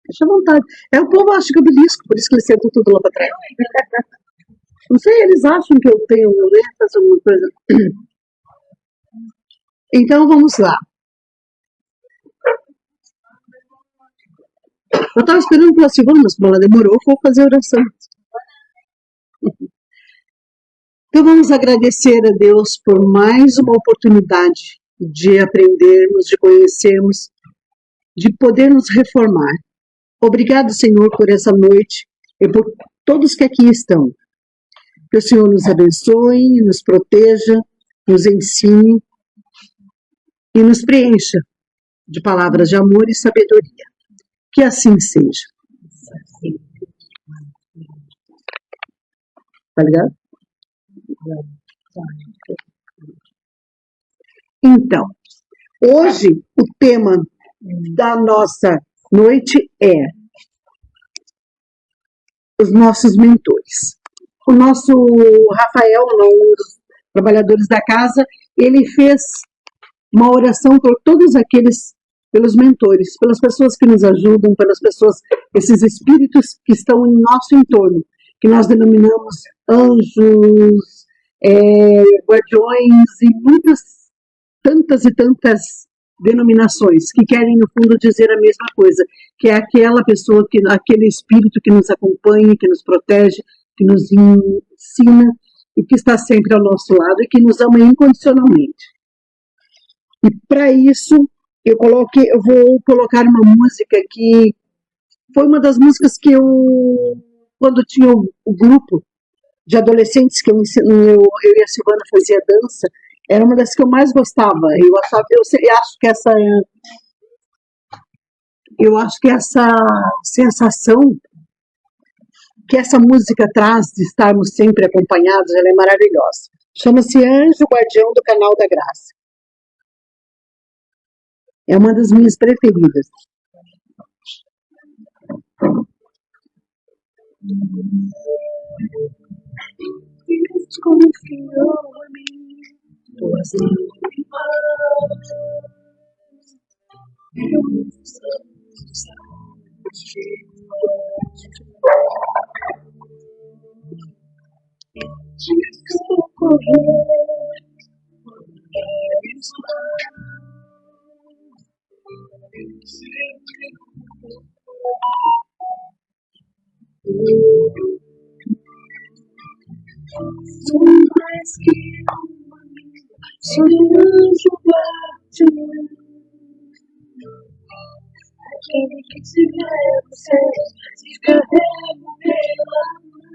Deixa à vontade. É, o povo acha que eu belisco, por isso que eles sentam tudo lá para trás. Não sei, eles acham que eu tenho letras, alguma coisa. Então, vamos lá. Eu estava esperando pela Silvana, mas como ela demorou, vou fazer a oração. Então, vamos agradecer a Deus por mais uma oportunidade de aprendermos, de conhecermos, de poder nos reformar. Obrigado, Senhor, por essa noite e por todos que aqui estão. Que o Senhor nos abençoe, nos proteja, nos ensine e nos preencha de palavras de amor e sabedoria. Que assim seja. Tá ligado? Então, hoje o tema da nossa noite é os nossos mentores. O nosso Rafael, um dos trabalhadores da casa, ele fez uma oração por todos aqueles, pelos mentores, pelas pessoas que nos ajudam, pelas pessoas, esses espíritos que estão em nosso entorno, que nós denominamos anjos, guardiões e muitas, tantas e tantas denominações que querem, no fundo, dizer a mesma coisa, que é aquela pessoa, aquele espírito que nos acompanha, que nos protege, que nos ensina e que está sempre ao nosso lado e que nos ama incondicionalmente. E para isso, eu vou colocar uma música que foi uma das músicas que quando tinha o grupo de adolescentes que eu e a Silvana fazia dança, era uma das que eu mais gostava. Eu acho que essa sensação que essa música traz de estarmos sempre acompanhados, ela é maravilhosa. Chama-se Anjo Guardião do Canal da Graça. É uma das minhas preferidas. Deus confiou em mim, tuas mãos. Eu não sei. Socorrer. Sou mais que um amigo, sou um anjo guardião. Aquele que tiver você, te carrego pela mão.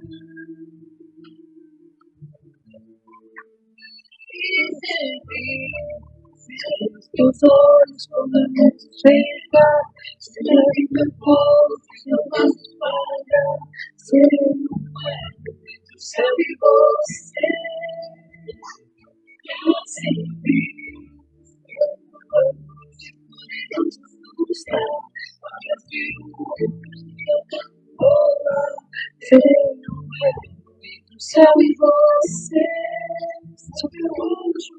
E os teus olhos quando eu não enxergar, seja em meu povo, eu posso pagar. Serei um ego do céu e você. Eu sempre serei um ego do céu e você. Só que eu anjo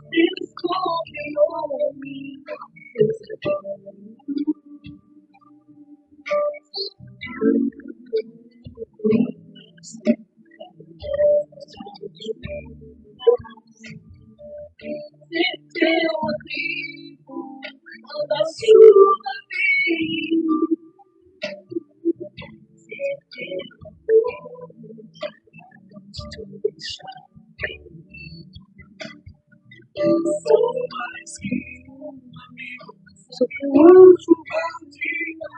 Deus confiou em mim. Teu amigo, quando a chuva vem, sou mais que um amigo, sou um anjo guardião.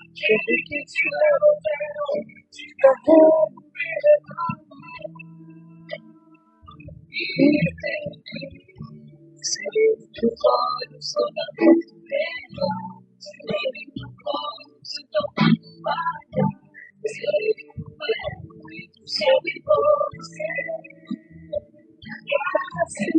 Aquele que te leva, te carrega pela mão. Serei os teus olhos toda vez melhor. Serei no colo, se não falha. Serei no ego e do céu e você. Assim,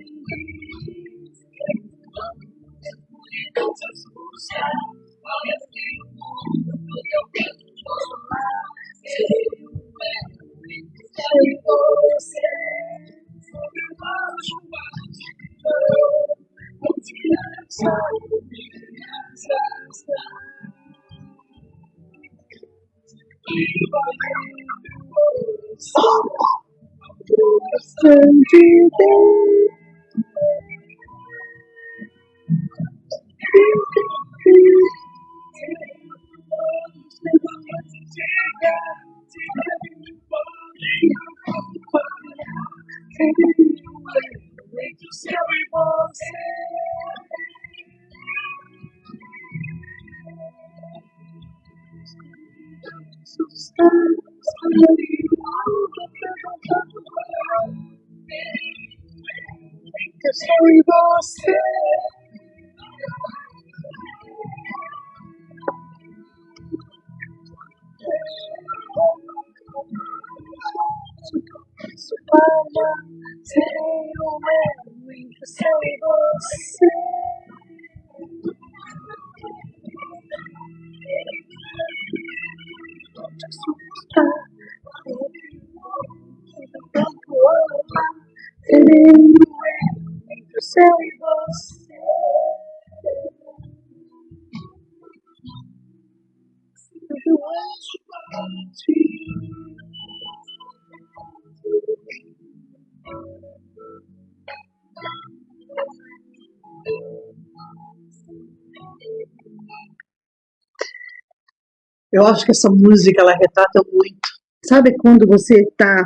Eu acho que essa música, ela retrata muito. Sabe quando você está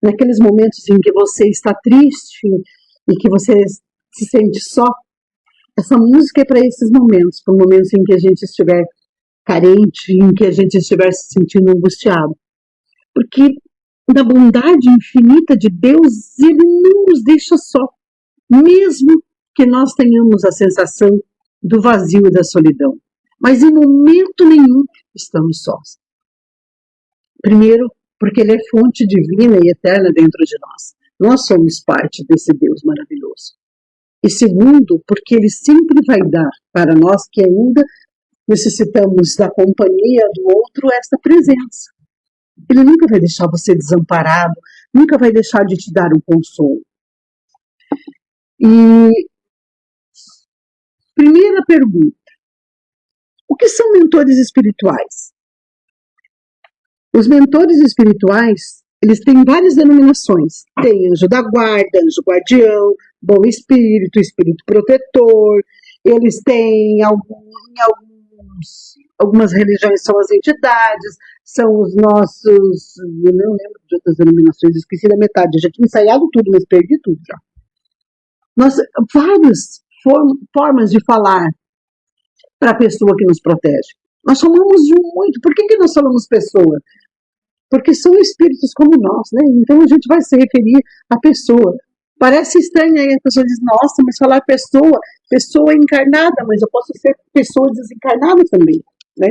naqueles momentos em que você está triste e que você se sente só? Essa música é para esses momentos, para momentos em que a gente estiver carente, em que a gente estiver se sentindo angustiado. Porque na bondade infinita de Deus, Ele não nos deixa só, mesmo que nós tenhamos a sensação do vazio e da solidão. Mas em momento nenhum estamos sós. Primeiro, porque Ele é fonte divina e eterna dentro de nós. Nós somos parte desse Deus maravilhoso. E segundo, porque Ele sempre vai dar para nós que ainda necessitamos da companhia do outro esta presença. Ele nunca vai deixar você desamparado, nunca vai deixar de te dar um consolo. E primeira pergunta: o que são mentores espirituais? Os mentores espirituais, eles têm várias denominações. Tem anjo da guarda, anjo guardião, bom espírito, espírito protetor. Eles têm algumas religiões são as entidades, são os nossos, eu não lembro de outras denominações, esqueci da metade, eu já tinha ensaiado tudo, mas perdi tudo já. Várias formas de falar para a pessoa que nos protege. Nós chamamos muito. Por que nós falamos pessoa? Porque são espíritos como nós, né? Então a gente vai se referir à pessoa. Parece estranho aí, a pessoa diz, nossa, mas falar pessoa encarnada, mas eu posso ser pessoa desencarnada também, né?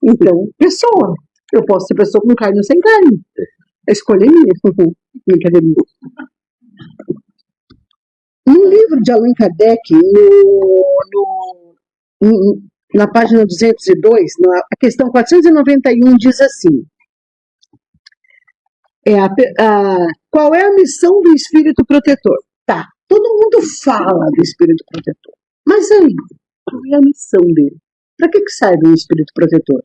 Então, pessoa. Eu posso ser pessoa com carne ou sem carne. A escolha é minha. Brincadeira. No livro de Allan Kardec, na página 202, a questão 491 diz assim: qual é a missão do espírito protetor? Tá, todo mundo fala do espírito protetor, mas aí, qual é a missão dele? Para que serve o espírito protetor?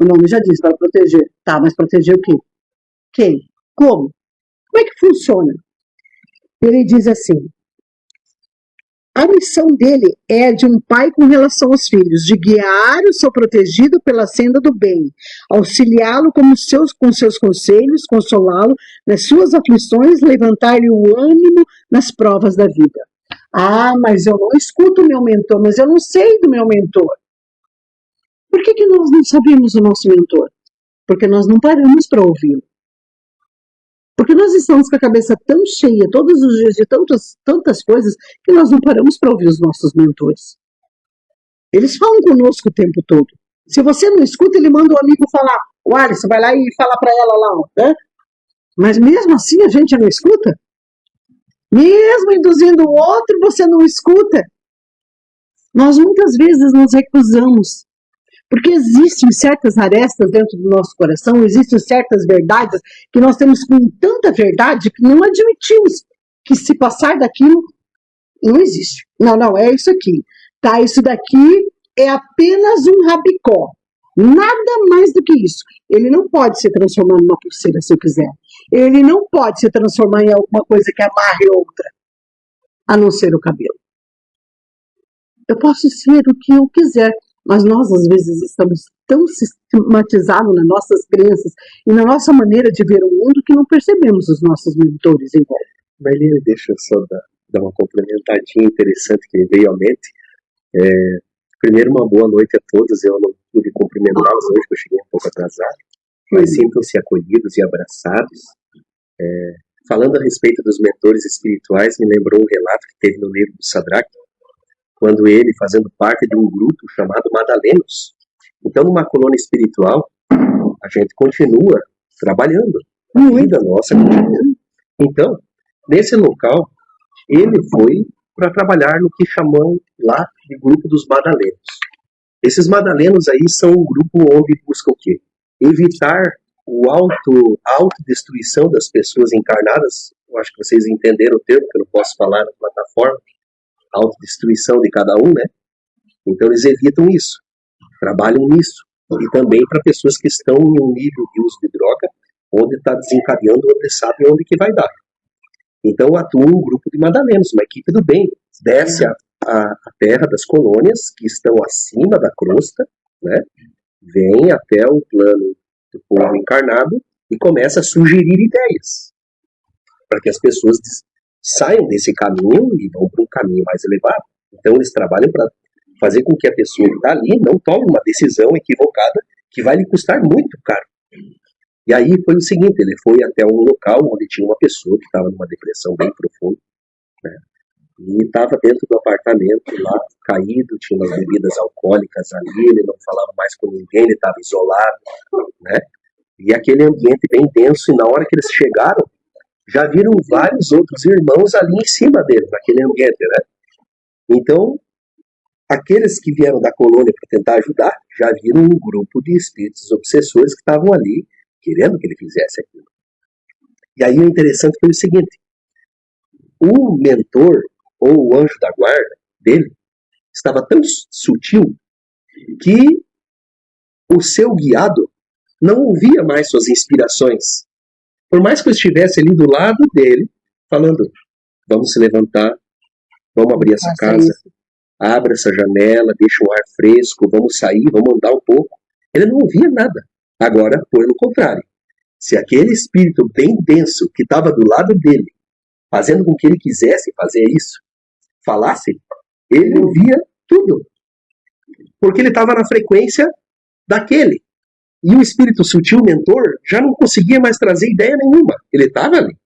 O nome já diz, para proteger. Tá, mas proteger o quê? Quem? Como? Como é que funciona? Ele diz assim: a missão dele é de um pai com relação aos filhos, de guiar o seu protegido pela senda do bem, auxiliá-lo com seus conselhos, consolá-lo nas suas aflições, levantar-lhe o ânimo nas provas da vida. Ah, mas eu não escuto o meu mentor, mas eu não sei do meu mentor. Por que nós não sabemos o nosso mentor? Porque nós não paramos para ouvi-lo. Porque nós estamos com a cabeça tão cheia todos os dias de tantas coisas que nós não paramos para ouvir os nossos mentores. Eles falam conosco o tempo todo. Se você não escuta, ele manda um amigo falar. O Alisson vai lá e fala para ela lá, né? Mas mesmo assim a gente não escuta? Mesmo induzindo o outro, você não escuta? Nós muitas vezes nos recusamos, porque existem certas arestas dentro do nosso coração, existem certas verdades que nós temos com tanta verdade que não admitimos que se passar daquilo, não existe. Não, não, é isso aqui. Tá, isso daqui é apenas um rabicó. Nada mais do que isso. Ele não pode se transformar numa pulseira se eu quiser. Ele não pode se transformar em alguma coisa que amarre outra, a não ser o cabelo. Eu posso ser o que eu quiser, mas nós às vezes estamos tão sistematizados nas nossas crenças e na nossa maneira de ver o mundo que não percebemos os nossos mentores em volta. Marlene, deixa eu só dar uma complementadinha interessante que me veio à mente. Primeiro, uma boa noite a todos. Eu não pude cumprimentá-los hoje, porque eu cheguei um pouco atrasado, mas sintam-se acolhidos e abraçados. Falando a respeito dos mentores espirituais, me lembrou um relato que teve no livro do Sadraque, quando ele, fazendo parte de um grupo chamado Madalenos. Então, numa colônia espiritual, a gente continua trabalhando, a vida nossa continua. Então, nesse local, ele foi para trabalhar no que chamam lá de grupo dos Madalenos. Esses Madalenos aí são um grupo onde busca o quê? Evitar a autodestruição das pessoas encarnadas. Eu acho que vocês entenderam o termo, que eu não posso falar na plataforma. Autodestruição de cada um, né? Então eles evitam isso, trabalham nisso. E também para pessoas que estão em um nível de uso de droga, onde está desencadeando, onde sabe onde que vai dar. Então atua um grupo de madalenos, uma equipe do bem, desce a terra das colônias que estão acima da crosta, né? Vem até o plano do povo encarnado e começa a sugerir ideias para que as pessoas saiam desse caminho e vão para um caminho mais elevado. Então eles trabalham para fazer com que a pessoa que está ali não tome uma decisão equivocada que vai lhe custar muito caro. E aí foi o seguinte, ele foi até um local onde tinha uma pessoa que estava numa depressão bem profunda, né? E estava dentro do apartamento lá, caído, tinha umas bebidas alcoólicas ali, ele não falava mais com ninguém, ele estava isolado, né? E aquele ambiente bem denso, e na hora que eles chegaram, já viram vários outros irmãos ali em cima dele, naquele ambiente, né? Então, aqueles que vieram da colônia para tentar ajudar, já viram um grupo de espíritos obsessores que estavam ali, querendo que ele fizesse aquilo. E aí o interessante foi o seguinte, o mentor, ou o anjo da guarda dele, estava tão sutil que o seu guiado não ouvia mais suas inspirações. Por mais que eu estivesse ali do lado dele, falando, vamos se levantar, vamos abrir essa casa, abra essa janela, deixa o ar fresco, vamos sair, vamos andar um pouco. Ele não ouvia nada. Agora, pelo contrário. Se aquele espírito bem denso que estava do lado dele, fazendo com que ele quisesse fazer isso, falasse, ele ouvia tudo. Porque ele estava na frequência daquele. E o espírito sutil, mentor, já não conseguia mais trazer ideia nenhuma. Ele estava ali.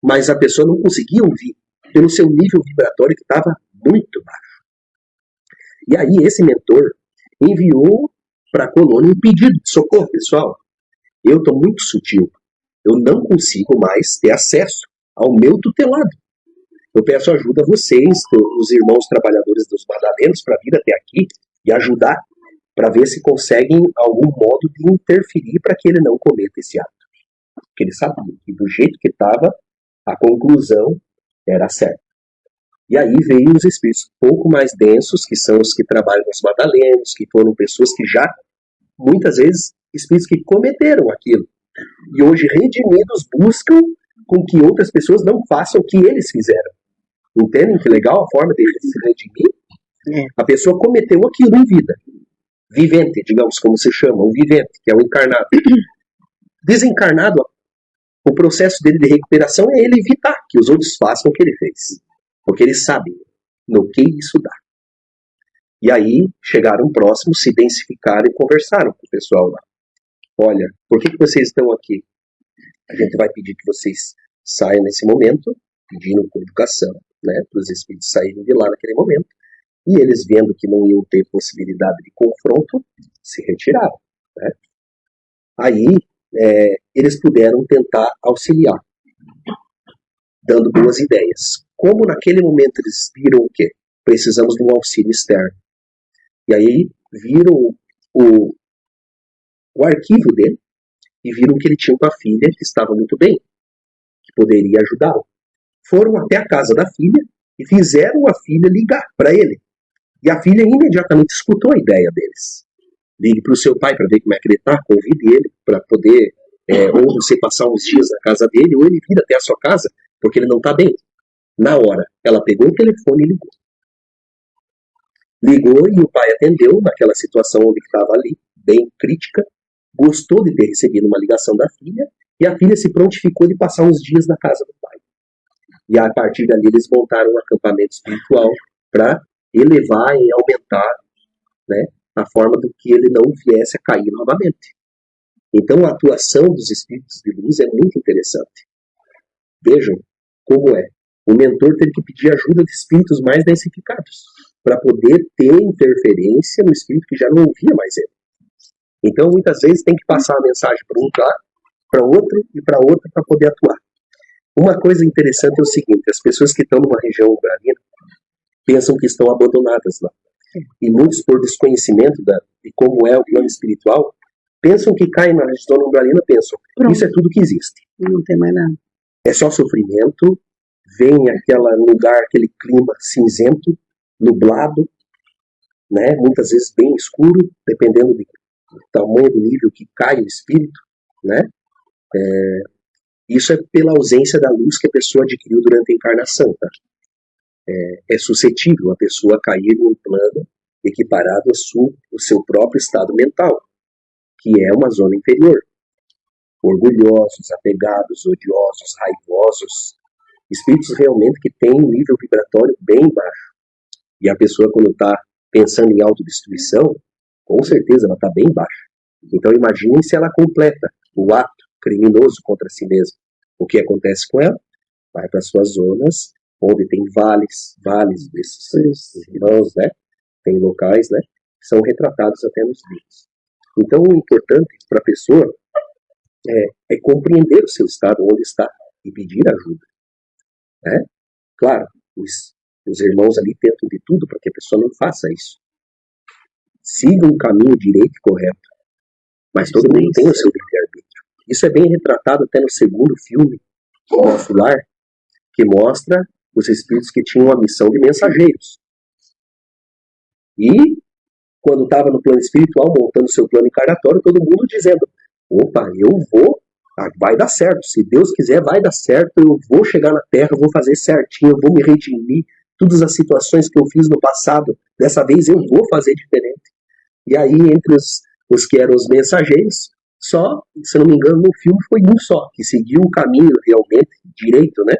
Mas a pessoa não conseguia ouvir, pelo seu nível vibratório que estava muito baixo. E aí esse mentor enviou para a colônia um pedido de socorro, pessoal. Eu estou muito sutil. Eu não consigo mais ter acesso ao meu tutelado. Eu peço ajuda a vocês, os irmãos trabalhadores dos Madalenos, para vir até aqui e ajudar, para ver se conseguem algum modo de interferir para que ele não cometa esse ato. Porque ele sabia que do jeito que estava, a conclusão era certa. E aí veio os espíritos um pouco mais densos, que são os que trabalham nos Madalenos, que foram pessoas que já, muitas vezes, espíritos que cometeram aquilo. E hoje, redimidos, buscam com que outras pessoas não façam o que eles fizeram. Entendem que legal a forma de se redimir? A pessoa cometeu aquilo em vida. Vivente, digamos como se chama, o vivente, que é o encarnado. Desencarnado, o processo dele de recuperação é ele evitar que os outros façam o que ele fez. Porque eles sabem no que isso dá. E aí chegaram próximos, se densificaram e conversaram com o pessoal lá. Olha, por que vocês estão aqui? A gente vai pedir que vocês saiam nesse momento, pedindo com educação, né, para os espíritos saírem de lá naquele momento. E eles, vendo que não iam ter possibilidade de confronto, se retiraram. Né? Aí, eles puderam tentar auxiliar, dando boas ideias. Como naquele momento eles viram o quê? precisamos de um auxílio externo. E aí viram o arquivo dele e viram que ele tinha uma filha que estava muito bem, que poderia ajudá-lo. Foram até a casa da filha e fizeram a filha ligar para ele. E a filha imediatamente escutou a ideia deles. Ligue para o seu pai para ver como é que ele está, convide ele para poder ou você passar uns dias na casa dele, ou ele vir até a sua casa, porque ele não está bem. Na hora, ela pegou o telefone e ligou. Ligou e o pai atendeu naquela situação onde estava ali, bem crítica, gostou de ter recebido uma ligação da filha, e a filha se prontificou de passar uns dias na casa do pai. E a partir dali eles montaram um acampamento espiritual para elevar e aumentar, né, a forma do que ele não viesse a cair novamente. Então a atuação dos espíritos de luz é muito interessante. Vejam como é. O mentor teve que pedir ajuda de espíritos mais densificados para poder ter interferência no espírito que já não ouvia mais ele. Então muitas vezes tem que passar a mensagem para um para outro e para outro para poder atuar. Uma coisa interessante é o seguinte: as pessoas que estão numa região umbralina pensam que estão abandonadas lá. E muitos, por desconhecimento de como é o plano espiritual, pensam que caem na zona umbralina, pensam, isso é tudo que existe. Não tem mais nada. É só sofrimento, vem aquele lugar, aquele clima cinzento, nublado, né? Muitas vezes bem escuro, dependendo do tamanho do nível que cai o espírito, né? Isso é pela ausência da luz que a pessoa adquiriu durante a encarnação, tá? É suscetível a pessoa cair num plano equiparado ao seu próprio estado mental, que é uma zona inferior. Orgulhosos, apegados, odiosos, raivosos, espíritos realmente que têm um nível vibratório bem baixo. E a pessoa, quando está pensando em autodestruição, com certeza ela está bem baixa. Então imagine se ela completa o ato criminoso contra si mesma. O que acontece com ela? Vai para suas zonas onde tem vales desses irmãos, né? Tem locais, né? Que são retratados até nos livros. Então o importante para a pessoa é compreender o seu estado, onde está, e pedir ajuda, né? Claro, os irmãos ali tentam de tudo para que a pessoa não faça isso. Siga um caminho direito e correto, mas todo mundo tem o seu livre-arbítrio. Isso é bem retratado até no segundo filme, Nosso Lar, que mostra os espíritos que tinham a missão de mensageiros. E, quando estava no plano espiritual, montando seu plano encarnatório, todo mundo dizendo, opa, eu vou, vai dar certo, se Deus quiser vai dar certo, eu vou chegar na Terra, vou fazer certinho, eu vou me redimir, todas as situações que eu fiz no passado, dessa vez eu vou fazer diferente. E aí, entre os que eram os mensageiros, só, se não me engano, no filme foi um só, que seguiu o caminho realmente direito, né?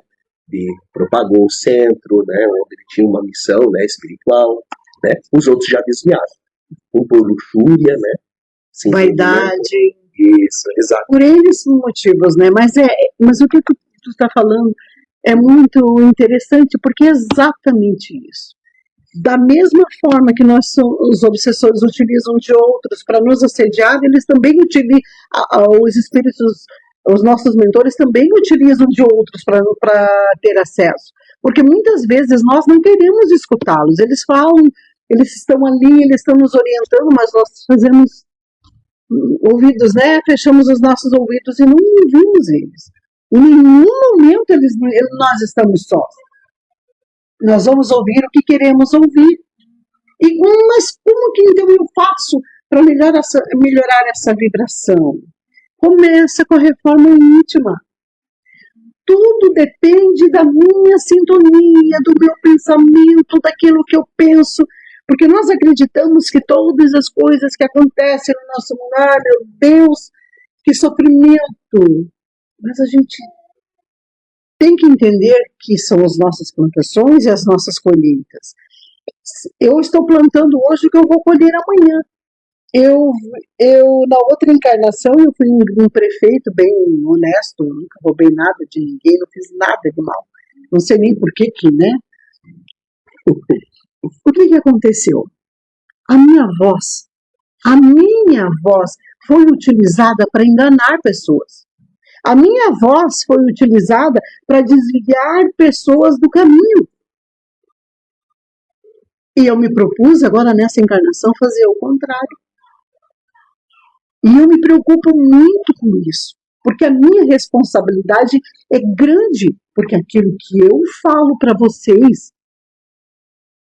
Propagou o centro, né? Onde ele tinha uma missão, né? Espiritual, né? Os outros já desviaram. Um por luxúria, né? Vaidade. Isso, exato. Por eles motivos, né? Mas o que tu está falando é muito interessante, porque é exatamente isso. Da mesma forma que os obsessores utilizam de outros para nos assediar, eles também utilizam, os espíritos, os nossos mentores também utilizam de outros para ter acesso. Porque muitas vezes nós não queremos escutá-los. Eles falam, eles estão ali, eles estão nos orientando, mas nós fazemos ouvidos, né? Fechamos os nossos ouvidos e não ouvimos eles. Em nenhum momento nós estamos sós. Nós vamos ouvir o que queremos ouvir. Mas como que então eu faço para melhorar essa vibração? Começa com a reforma íntima. Tudo depende da minha sintonia, do meu pensamento, daquilo que eu penso. Porque nós acreditamos que todas as coisas que acontecem no nosso mundo, meu Deus, que sofrimento. Mas a gente tem que entender que são as nossas plantações e as nossas colheitas. Eu estou plantando hoje o que eu vou colher amanhã. Na outra encarnação, eu fui um prefeito bem honesto, nunca roubei nada de ninguém, não fiz nada de mal. Não sei nem por que, né? O que aconteceu? A minha voz foi utilizada para enganar pessoas. A minha voz foi utilizada para desviar pessoas do caminho. E eu me propus agora nessa encarnação fazer o contrário. E eu me preocupo muito com isso, porque a minha responsabilidade é grande, porque aquilo que eu falo para vocês,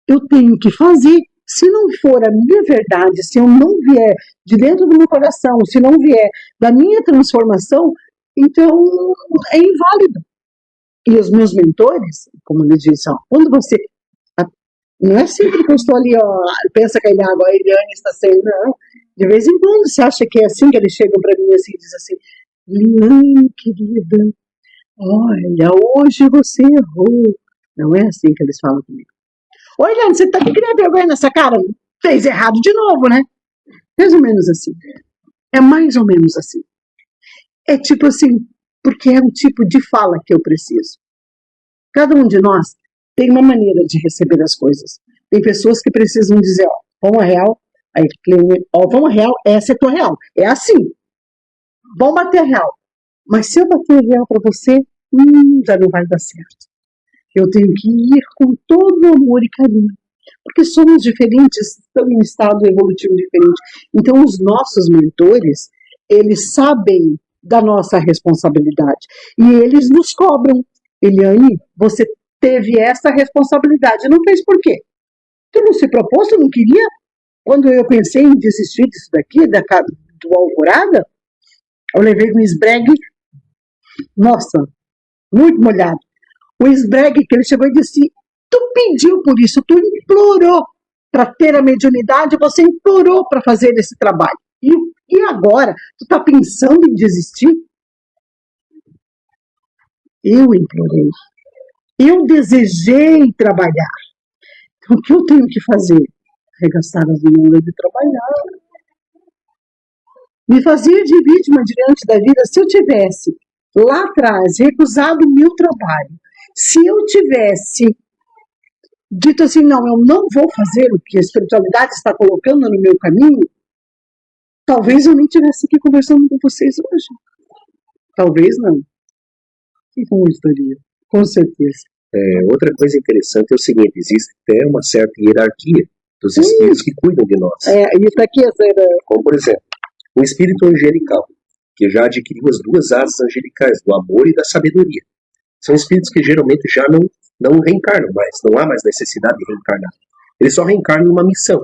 eu tenho que fazer. Se não for a minha verdade, se eu não vier de dentro do meu coração, se não vier da minha transformação, então é inválido. E os meus mentores, como ele disse, ó, quando você... Não é sempre que eu estou ali, ó, pensa que a Eliane está sendo, não. De vez em quando você acha que é assim que eles chegam para mim assim, e dizem assim, Eliane, querida, olha, hoje você errou. Não é assim que eles falam comigo. Ô, Eliane, você tá que criando vergonha nessa cara? Fez errado de novo, né? Mais ou menos assim. É mais ou menos assim. É tipo assim, porque é um tipo de fala que eu preciso. Cada um de nós tem uma maneira de receber as coisas. Tem pessoas que precisam dizer, ó, vamos real, aí, ó, vamos real, essa é tua real. É assim. Vamos bater real. Mas se eu bater real para você, já não vai dar certo. Eu tenho que ir com todo amor e carinho. Porque somos diferentes, estamos em um estado evolutivo diferente. Então, os nossos mentores, eles sabem da nossa responsabilidade. E eles nos cobram. Eliane, você teve essa responsabilidade. Não fez por quê? Tu não se propôs, tu não queria? Quando eu pensei em desistir disso daqui, do Alvorada, eu levei um esbregue, nossa, muito molhado. O esbregue que ele chegou e disse, tu pediu por isso, tu implorou para ter a mediunidade, você implorou para fazer esse trabalho. E agora, tu está pensando em desistir? Eu implorei. Eu desejei trabalhar. Então, o que eu tenho que fazer? Arregaçar as mangas de trabalhar. Me fazia de vítima diante da vida se eu tivesse, lá atrás, recusado o meu trabalho. Se eu tivesse dito assim, não, eu não vou fazer o que a espiritualidade está colocando no meu caminho, talvez eu nem estivesse aqui conversando com vocês hoje. Talvez não. E como estaria? Com certeza. Outra coisa interessante é o seguinte, existe até uma certa hierarquia dos espíritos que cuidam de nós. Isso aqui é... Como, por exemplo, o espírito angelical, que já adquiriu as duas asas angelicais, do amor e da sabedoria. São espíritos que geralmente já não reencarnam mais, não há mais necessidade de reencarnar. Ele só reencarna em uma missão.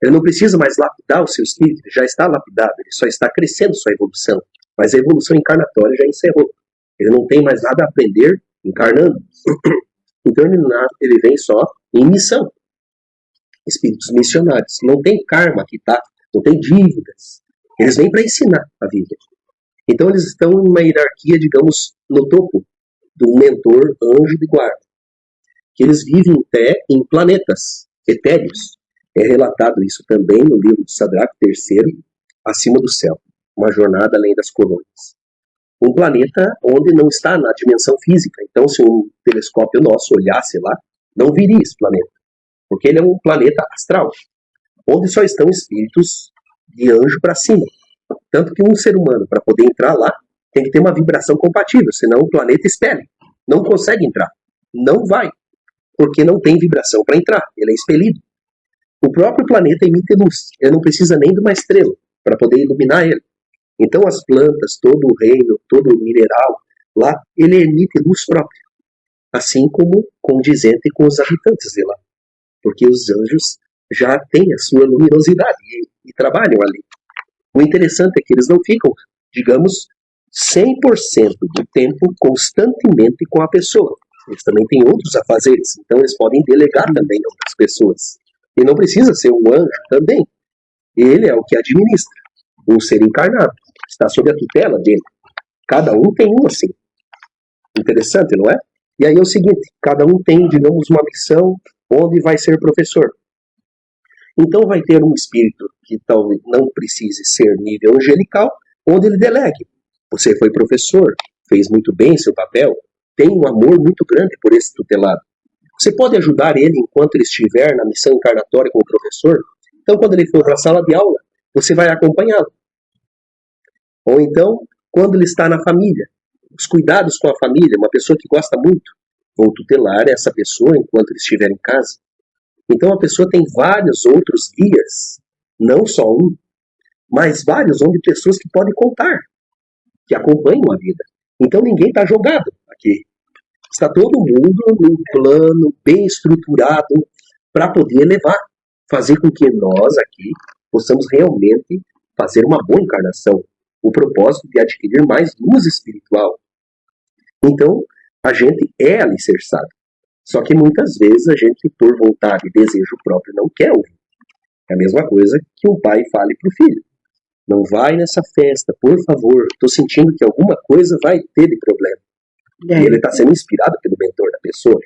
Ele não precisa mais lapidar o seu espírito, ele já está lapidado, ele só está crescendo sua evolução. Mas a evolução encarnatória já encerrou. Ele não tem mais nada a aprender encarnando. Então ele vem só em missão. Espíritos missionários. Não tem karma que tá, não tem dívidas. Eles vêm para ensinar a vida. Então eles estão em uma hierarquia, digamos, no topo do mentor anjo de guarda. Que eles vivem até em planetas etéreos. É relatado isso também no livro de Sadraque III, Acima do Céu. Uma jornada além das colônias. Um planeta onde não está na dimensão física. Então, se um telescópio nosso olhasse lá, não viria esse planeta. Porque ele é um planeta astral, onde só estão espíritos de anjo para cima. Tanto que um ser humano, para poder entrar lá, tem que ter uma vibração compatível, senão o planeta expele. Não consegue entrar. Não vai. Porque não tem vibração para entrar. Ele é expelido. O próprio planeta emite luz. Ele não precisa nem de uma estrela para poder iluminar ele. Então as plantas, todo o reino, todo o mineral, lá, ele emite luz própria. Assim como condizente com os habitantes de lá. Porque os anjos já têm a sua luminosidade e trabalham ali. O interessante é que eles não ficam, digamos, 100% do tempo constantemente com a pessoa. Eles também têm outros afazeres, então eles podem delegar também a outras pessoas. E não precisa ser um anjo também. Ele é o que administra. Um ser encarnado. Está sob a tutela dele. Cada um tem um assim. Interessante, não é? E aí é o seguinte, cada um tem, digamos, uma missão onde vai ser professor. Então vai ter um espírito que talvez não precise ser nível angelical, onde ele delegue. Você foi professor, fez muito bem seu papel, tem um amor muito grande por esse tutelado. Você pode ajudar ele enquanto ele estiver na missão encarnatória com o professor. Então quando ele for para a sala de aula, você vai acompanhá-lo. Ou então, quando ele está na família, os cuidados com a família, uma pessoa que gosta muito, vou tutelar essa pessoa enquanto ele estiver em casa. Então a pessoa tem vários outros guias, não só um, mas vários onde pessoas que podem contar, que acompanham a vida. Então ninguém está jogado aqui. Está todo mundo num plano bem estruturado para poder levar, fazer com que nós aqui possamos realmente fazer uma boa encarnação, o propósito de adquirir mais luz espiritual. Então, a gente é alicerçado. Só que muitas vezes a gente, por vontade e desejo próprio, não quer ouvir. É a mesma coisa que um pai fale para o filho. Não vai nessa festa, por favor. Estou sentindo que alguma coisa vai ter de problema. E ele está sendo inspirado pelo mentor da pessoa,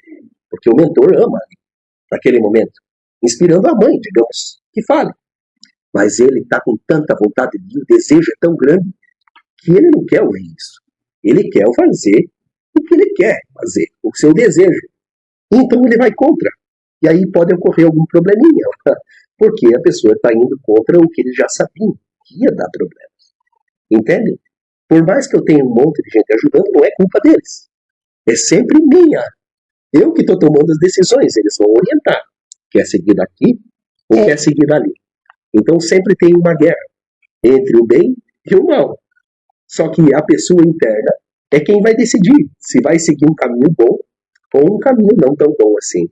porque o mentor ama naquele momento, inspirando a mãe, digamos, que fale. Mas ele está com tanta vontade de o desejo é tão grande que ele não quer ouvir isso. Ele quer fazer o que ele quer fazer, o seu desejo. Então ele vai contra. E aí pode ocorrer algum probleminha, porque a pessoa está indo contra o que ele já sabia que ia dar problemas. Entende? Por mais que eu tenha um monte de gente ajudando, não é culpa deles. É sempre minha. Eu que estou tomando as decisões, eles vão orientar. Quer seguir daqui ou quer seguir dali. Então sempre tem uma guerra entre o bem e o mal. Só que a pessoa interna é quem vai decidir se vai seguir um caminho bom ou um caminho não tão bom assim.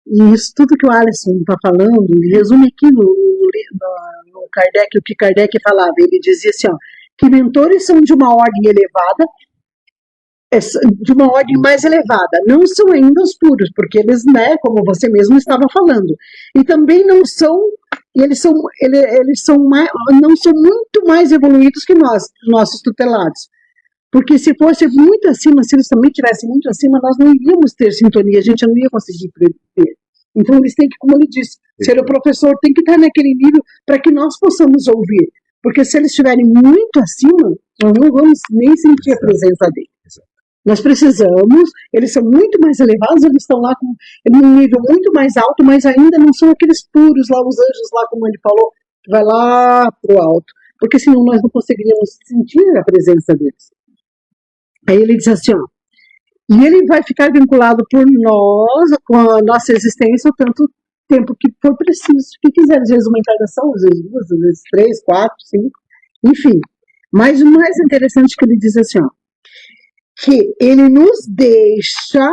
E isso tudo que o Alisson está falando, resume aqui no Kardec, o que Kardec falava. Ele dizia assim, ó, que mentores são de uma ordem elevada, de uma ordem mais elevada, não são ainda os puros, porque eles, né, como você mesmo estava falando, e também não são, eles são não são muito mais evoluídos que nós, nossos tutelados, porque se fosse muito acima, se eles também estivessem muito acima, nós não iríamos ter sintonia, a gente não ia conseguir ter. Então eles têm que, como ele disse, ser o professor, tem que estar naquele nível para que nós possamos ouvir. Porque se eles estiverem muito acima, nós não vamos nem sentir a presença deles. Nós precisamos, eles são muito mais elevados, eles estão lá num nível muito mais alto, mas ainda não são aqueles puros lá, os anjos lá, como ele falou, que vai lá pro alto. Porque senão nós não conseguiríamos sentir a presença deles. Aí ele diz assim, ó, e ele vai ficar vinculado por nós, com a nossa existência, o tanto tempo que for preciso, que quiser, às vezes uma encarnação, às vezes duas, às vezes 3, 4, 5, enfim. Mas o mais interessante que ele diz assim, ó, que ele nos deixa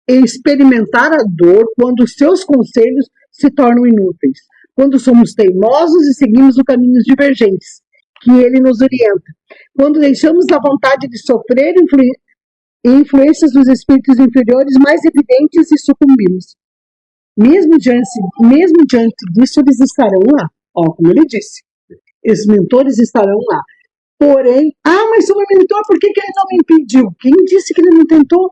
experimentar a dor quando os seus conselhos se tornam inúteis, quando somos teimosos e seguimos os caminhos divergentes, que ele nos orienta, quando deixamos a vontade de sofrer influências dos espíritos inferiores mais evidentes e sucumbimos. Mesmo diante disso, eles estarão lá. Ó, como ele disse, esses mentores estarão lá. Porém, mas se o mentor, por que ele não me impediu? Quem disse que ele não tentou?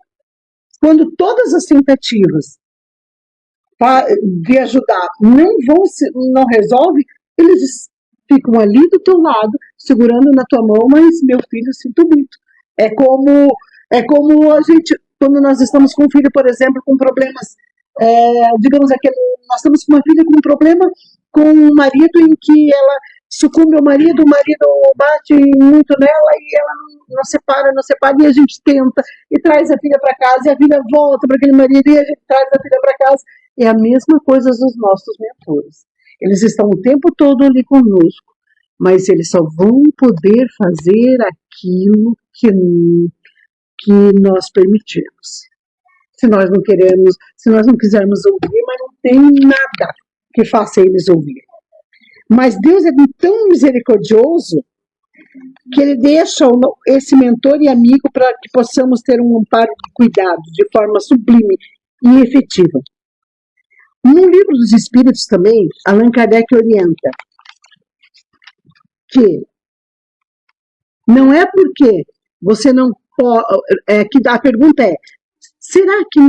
Quando todas as tentativas de ajudar não resolve, eles ficam ali do teu lado, segurando na tua mão, mas meu filho, sinto muito. É como a gente, quando nós estamos com um filho, por exemplo, com problemas, digamos, nós estamos com uma filha com um problema com um marido em que ela sucumbe ao marido, o marido bate muito nela e ela não separa, e a gente tenta e traz a filha para casa e a filha volta para aquele marido e a gente traz a filha para casa. É a mesma coisa dos nossos mentores. Eles estão o tempo todo ali conosco, mas eles só vão poder fazer aquilo que nós permitirmos. Se nós não queremos, se nós não quisermos ouvir, mas não tem nada que faça eles ouvir. Mas Deus é tão misericordioso que Ele deixa esse mentor e amigo para que possamos ter um amparo de cuidado de forma sublime e efetiva. No Livro dos Espíritos também, Allan Kardec orienta que não é porque você não pode... que a pergunta é, será que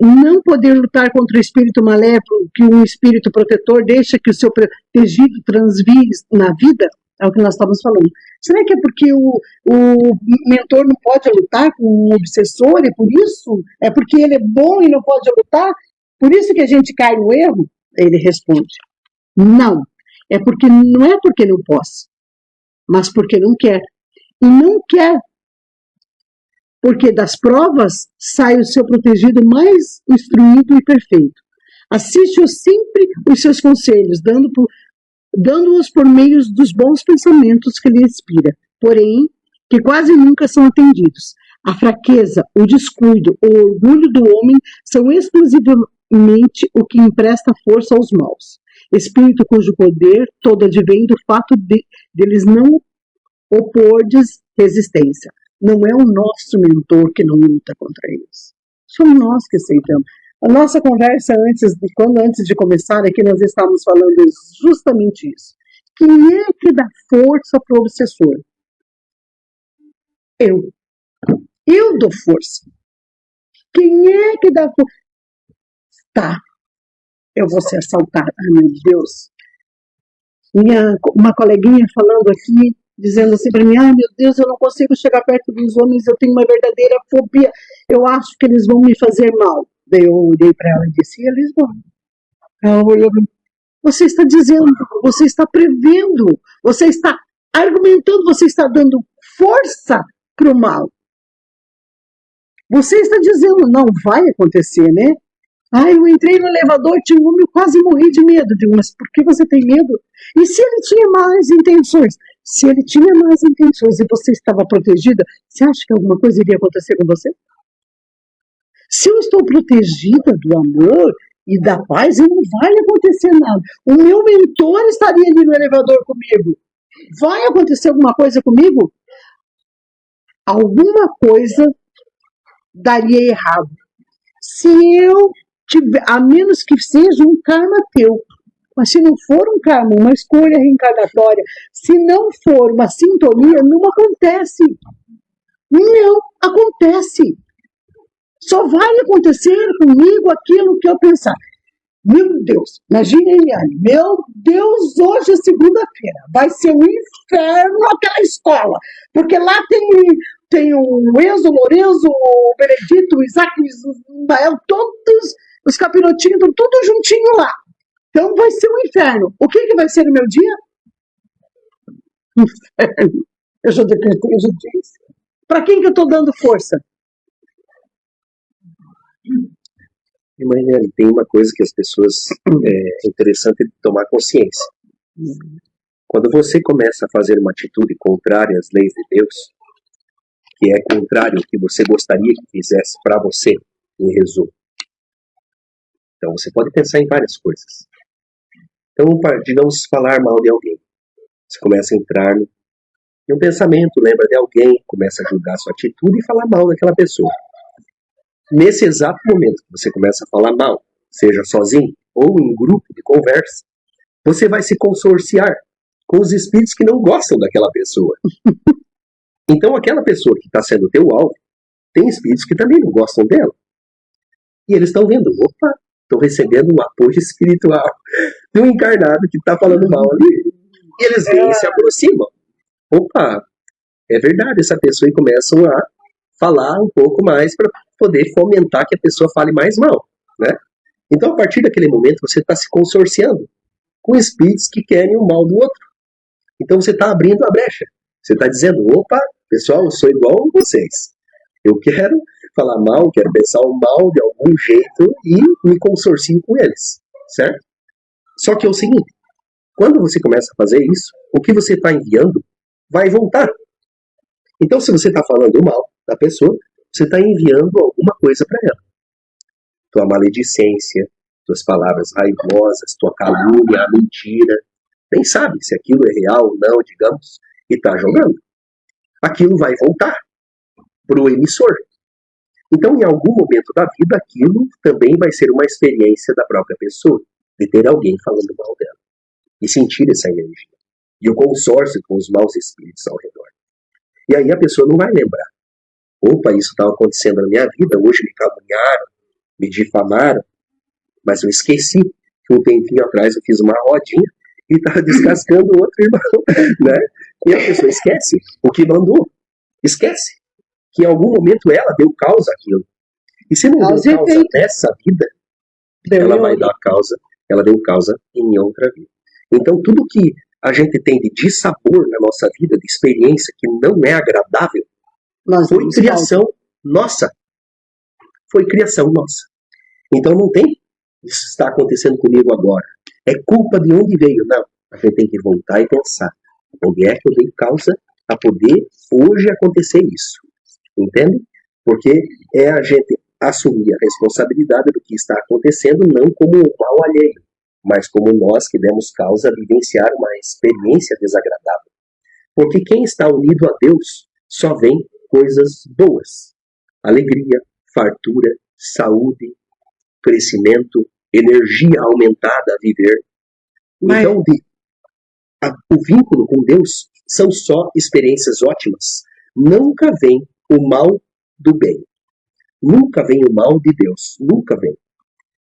não poder lutar contra o espírito maléfico, que um espírito protetor deixa que o seu protegido transvie na vida? É o que nós estamos falando. Será que é porque o mentor não pode lutar com um obsessor e por isso? É porque ele é bom e não pode lutar? Por isso que a gente cai no erro? Ele responde, não. Não é porque não possa, mas porque não quer. E não quer porque das provas sai o seu protegido mais instruído e perfeito. Assiste-os sempre os seus conselhos, dando-os por meio dos bons pensamentos que lhe inspira, porém, que quase nunca são atendidos. A fraqueza, o descuido, o orgulho do homem são exclusivamente o que empresta força aos maus. Espírito cujo poder todo advém do fato deles não opordes resistência. Não é o nosso mentor que não luta contra eles. Somos nós que aceitamos. A nossa conversa antes de começar aqui, nós estávamos falando justamente isso. Quem é que dá força para o obsessor? Eu dou força. Quem é que dá força? Tá, eu vou ser assaltada. Ai, meu Deus. Uma coleguinha falando aqui, dizendo assim para mim, ai meu Deus, eu não consigo chegar perto dos homens, eu tenho uma verdadeira fobia, eu acho que eles vão me fazer mal. Daí eu olhei para ela e disse, eles vão. Ela olhou para mim, você está dizendo, você está prevendo, você está argumentando, você está dando força para o mal. Você está dizendo, não vai acontecer, né? Ai, eu entrei no elevador, tinha um homem, eu quase morri de medo. Digo, mas por que você tem medo? E se ele tinha más intenções? Se ele tinha más intenções e você estava protegida, você acha que alguma coisa iria acontecer com você? Se eu estou protegida do amor e da paz, não vai acontecer nada. O meu mentor estaria ali no elevador comigo. Vai acontecer alguma coisa comigo? Alguma coisa daria errado. Se eu tiver, a menos que seja um karma teu, mas se não for um karma, uma escolha reencarnatória, se não for uma sintonia, não acontece. Não acontece. Só vai acontecer comigo aquilo que eu pensar. Meu Deus, imagina, Eliane, meu Deus, hoje é segunda-feira, vai ser um inferno aquela escola, porque lá tem o Enzo, o Lorenzo, o Benedito, o Isaac, o Ismael, todos os capirotinhos, tudo juntinho lá. Então vai ser um inferno. O que vai ser no meu dia? Inferno. Eu já decretei, eu já disse. Para quem que eu estou dando força? Mariane, tem uma coisa que as pessoas é interessante tomar consciência. Quando você começa a fazer uma atitude contrária às leis de Deus, que é contrário ao que você gostaria que fizesse para você, em resumo. Então você pode pensar em várias coisas. Então, digamos, falar mal de alguém. Você começa a entrar em um pensamento, lembra de alguém, começa a julgar a sua atitude e falar mal daquela pessoa. Nesse exato momento que você começa a falar mal, seja sozinho ou em grupo de conversa, você vai se consorciar com os espíritos que não gostam daquela pessoa. Então aquela pessoa que está sendo teu alvo, tem espíritos que também não gostam dela. E eles estão vendo, opa, estou recebendo um apoio espiritual de um encarnado que está falando mal ali. E eles vêm e se aproximam. Opa, é verdade, essa pessoa, e começam a falar um pouco mais para poder fomentar que a pessoa fale mais mal, né? Então, a partir daquele momento, você está se consorciando com espíritos que querem o mal do outro. Então, você está abrindo a brecha. Você está dizendo, opa, pessoal, eu sou igual a vocês. Eu quero falar mal, quero pensar o mal de algum jeito e me consorcio com eles, certo? Só que é o seguinte, quando você começa a fazer isso, o que você está enviando vai voltar. Então, se você está falando mal da pessoa, você está enviando alguma coisa para ela. Tua maledicência, tuas palavras raivosas, tua calúnia, a mentira. Nem sabe se aquilo é real ou não, digamos, e está jogando. Aquilo vai voltar para o emissor. Então, em algum momento da vida, aquilo também vai ser uma experiência da própria pessoa, de ter alguém falando mal dela. E sentir essa energia. E o consórcio com os maus espíritos ao redor. E aí a pessoa não vai lembrar. Opa, isso estava acontecendo na minha vida, hoje me caluniaram, me difamaram, mas eu esqueci que um tempinho atrás eu fiz uma rodinha e estava descascando o outro irmão, né? E a pessoa esquece o que mandou. Esquece que em algum momento ela deu causa àquilo. E se não deu causa nessa vida, ela vai dar causa, ela deu causa em outra vida. Então tudo que a gente tem de dissabor na nossa vida, de experiência que não é agradável, foi criação nossa. Foi criação nossa. Então não tem isso está acontecendo comigo agora? É culpa de onde veio? Não. A gente tem que voltar e pensar. Onde é que eu dei causa a poder hoje acontecer isso? Entende? Porque é a gente assumir a responsabilidade do que está acontecendo, não como um mal alheio, mas como nós que demos causa a vivenciar uma experiência desagradável. Porque quem está unido a Deus só vê coisas boas. Alegria, fartura, saúde, crescimento, energia aumentada a viver. Então, o vínculo com Deus são só experiências ótimas. Nunca vem o mal do bem. Nunca vem o mal de Deus. Nunca vem.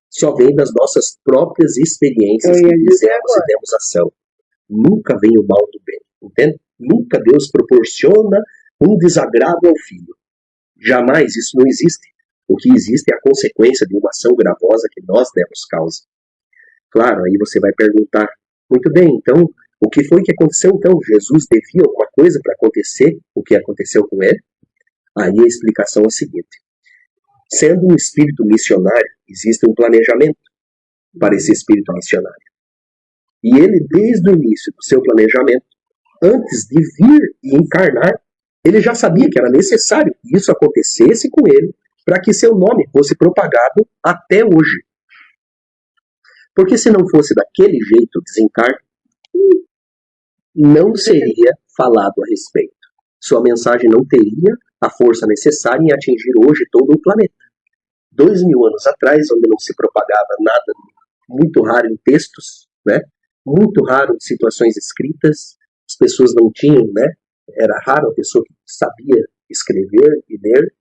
Só vem das nossas próprias experiências que fizemos e demos ação. Nunca vem o mal do bem. Entende? Nunca Deus proporciona um desagrado ao filho. Jamais, isso não existe. O que existe é a consequência de uma ação gravosa que nós demos causa. Claro, aí você vai perguntar, muito bem, então, o que foi que aconteceu então? Jesus devia alguma coisa para acontecer o que aconteceu com ele? Aí a explicação é a seguinte. Sendo um espírito missionário, existe um planejamento para esse espírito missionário. E ele, desde o início do seu planejamento, antes de vir e encarnar, ele já sabia que era necessário que isso acontecesse com ele para que seu nome fosse propagado até hoje. Porque se não fosse daquele jeito o desencarne, não seria falado a respeito. Sua mensagem não teria a força necessária em atingir hoje todo o planeta. 2000 anos atrás, onde não se propagava nada, muito raro em textos, né? Muito raro em situações escritas, as pessoas não tinham, né? Era raro a pessoa que sabia escrever e ler,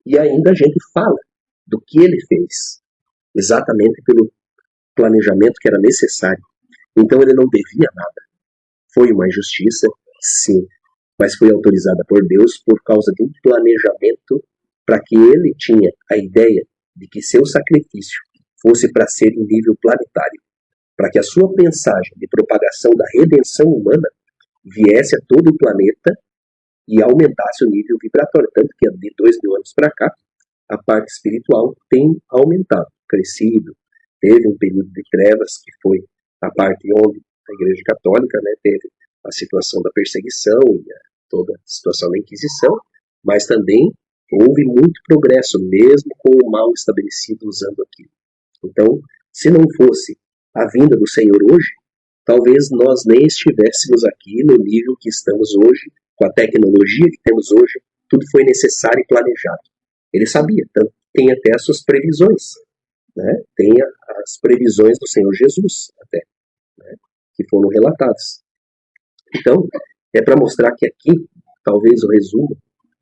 e ainda a gente fala do que ele fez, exatamente pelo planejamento que era necessário. Então ele não devia nada. Foi uma injustiça, sim, mas foi autorizada por Deus por causa de um planejamento para que ele tinha a ideia de que seu sacrifício fosse para ser em nível planetário, para que a sua mensagem de propagação da redenção humana viesse a todo o planeta e aumentasse o nível vibratório. Tanto que de 2000 anos para cá, a parte espiritual tem aumentado, crescido. Teve um período de trevas, que foi a parte onde a Igreja Católica, né, teve a situação da perseguição e toda a situação da Inquisição, mas também houve muito progresso, mesmo com o mal estabelecido usando aquilo. Então, se não fosse a vinda do Senhor hoje, talvez nós nem estivéssemos aqui no nível que estamos hoje, com a tecnologia que temos hoje, tudo foi necessário e planejado. Ele sabia, tanto tem até as suas previsões, né? Tem as previsões do Senhor Jesus, até, né? Que foram relatadas. Então, é para mostrar que aqui, talvez o resumo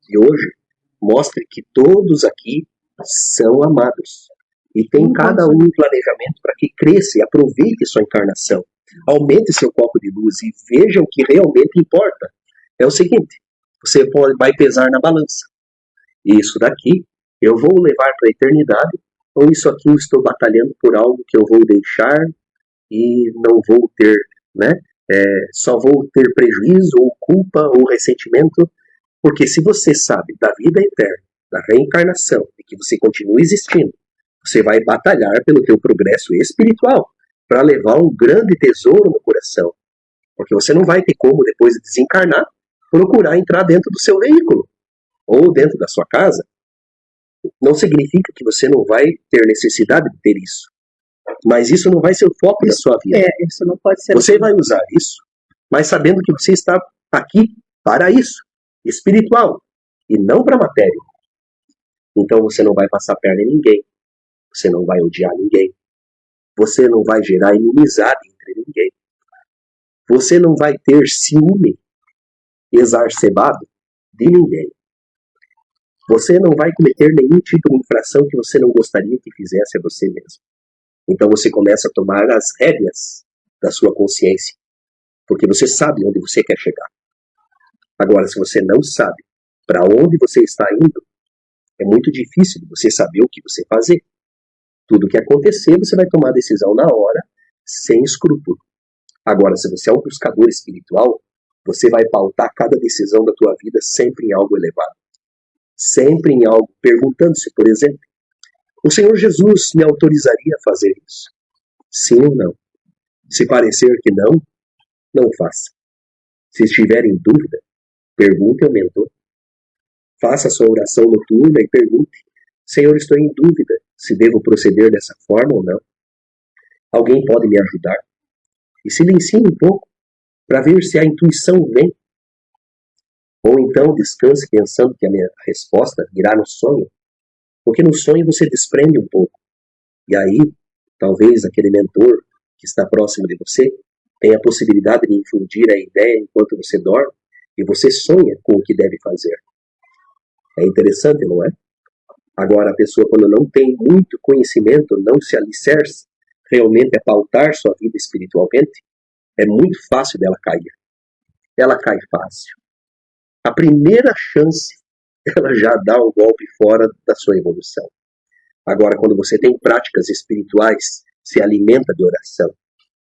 de hoje, mostre que todos aqui são amados. E tem cada um planejamento para que cresça e aproveite sua encarnação. Aumente seu copo de luz e veja o que realmente importa. É o seguinte, você vai pesar na balança. Isso daqui eu vou levar para a eternidade, ou isso aqui eu estou batalhando por algo que eu vou deixar e não vou ter, né? Só vou ter prejuízo, ou culpa, ou ressentimento. Porque se você sabe da vida eterna, da reencarnação, e que você continua existindo, você vai batalhar pelo teu progresso espiritual para levar um grande tesouro no coração. Porque você não vai ter como, depois de desencarnar, procurar entrar dentro do seu veículo ou dentro da sua casa. Não significa que você não vai ter necessidade de ter isso. Mas isso não vai ser o foco da sua vida. Isso não pode ser. Você vai usar isso, mas sabendo que você está aqui para isso, espiritual, e não para matéria. Então você não vai passar perna em ninguém. Você não vai odiar ninguém. Você não vai gerar inimizade entre ninguém. Você não vai ter ciúme exacerbado de ninguém. Você não vai cometer nenhum tipo de infração que você não gostaria que fizesse a você mesmo. Então você começa a tomar as rédeas da sua consciência, porque você sabe onde você quer chegar. Agora, se você não sabe para onde você está indo, é muito difícil você saber o que você fazer. Tudo que acontecer, você vai tomar a decisão na hora, sem escrúpulo. Agora, se você é um buscador espiritual, você vai pautar cada decisão da tua vida sempre em algo elevado. Sempre em algo, perguntando-se, por exemplo, O Senhor Jesus me autorizaria a fazer isso? Sim ou não? Se parecer que não, não faça. Se estiver em dúvida, pergunte ao mentor. Faça a sua oração noturna e pergunte: Senhor, estou em dúvida se devo proceder dessa forma ou não. Alguém pode me ajudar? E silencie um pouco para ver se a intuição vem. Ou então descanse pensando que a minha resposta virá no sonho, porque no sonho você desprende um pouco. E aí, talvez aquele mentor que está próximo de você tenha a possibilidade de infundir a ideia enquanto você dorme e você sonha com o que deve fazer. É interessante, não é? Agora, a pessoa, quando não tem muito conhecimento, não se alicerce realmente a pautar sua vida espiritualmente, é muito fácil dela cair. Ela cai fácil. A primeira chance, ela já dá um golpe fora da sua evolução. Agora, quando você tem práticas espirituais, se alimenta de oração,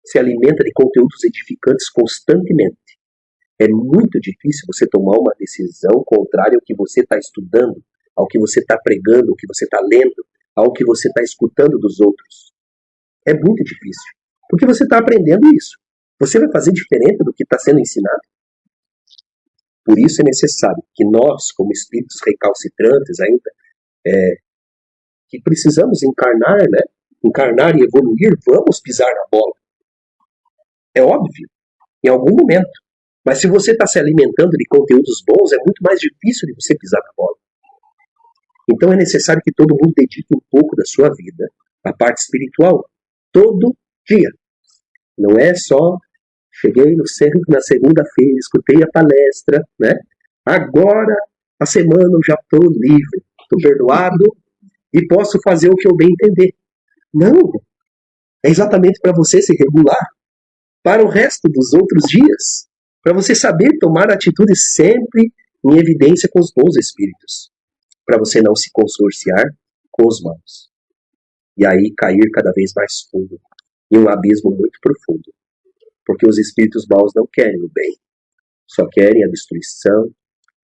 se alimenta de conteúdos edificantes constantemente, é muito difícil você tomar uma decisão contrária ao que você está estudando, ao que você está pregando, ao que você está lendo, ao que você está escutando dos outros. É muito difícil, porque você está aprendendo isso. Você vai fazer diferente do que está sendo ensinado? Por isso é necessário que nós, como espíritos recalcitrantes ainda, que precisamos encarnar, né? Encarnar e evoluir, vamos pisar na bola. É óbvio, em algum momento. Mas se você está se alimentando de conteúdos bons, é muito mais difícil de você pisar na bola. Então é necessário que todo mundo dedique um pouco da sua vida à parte espiritual, todo dia. Não é só, cheguei no centro na segunda-feira, escutei a palestra, né? Agora, a semana eu já estou livre, estou perdoado e posso fazer o que eu bem entender. Não, é exatamente para você se regular para o resto dos outros dias, para você saber tomar atitudes sempre em evidência com os bons espíritos, para você não se consorciar com os maus. E aí cair cada vez mais fundo, em um abismo muito profundo. Porque os espíritos maus não querem o bem, só querem a destruição,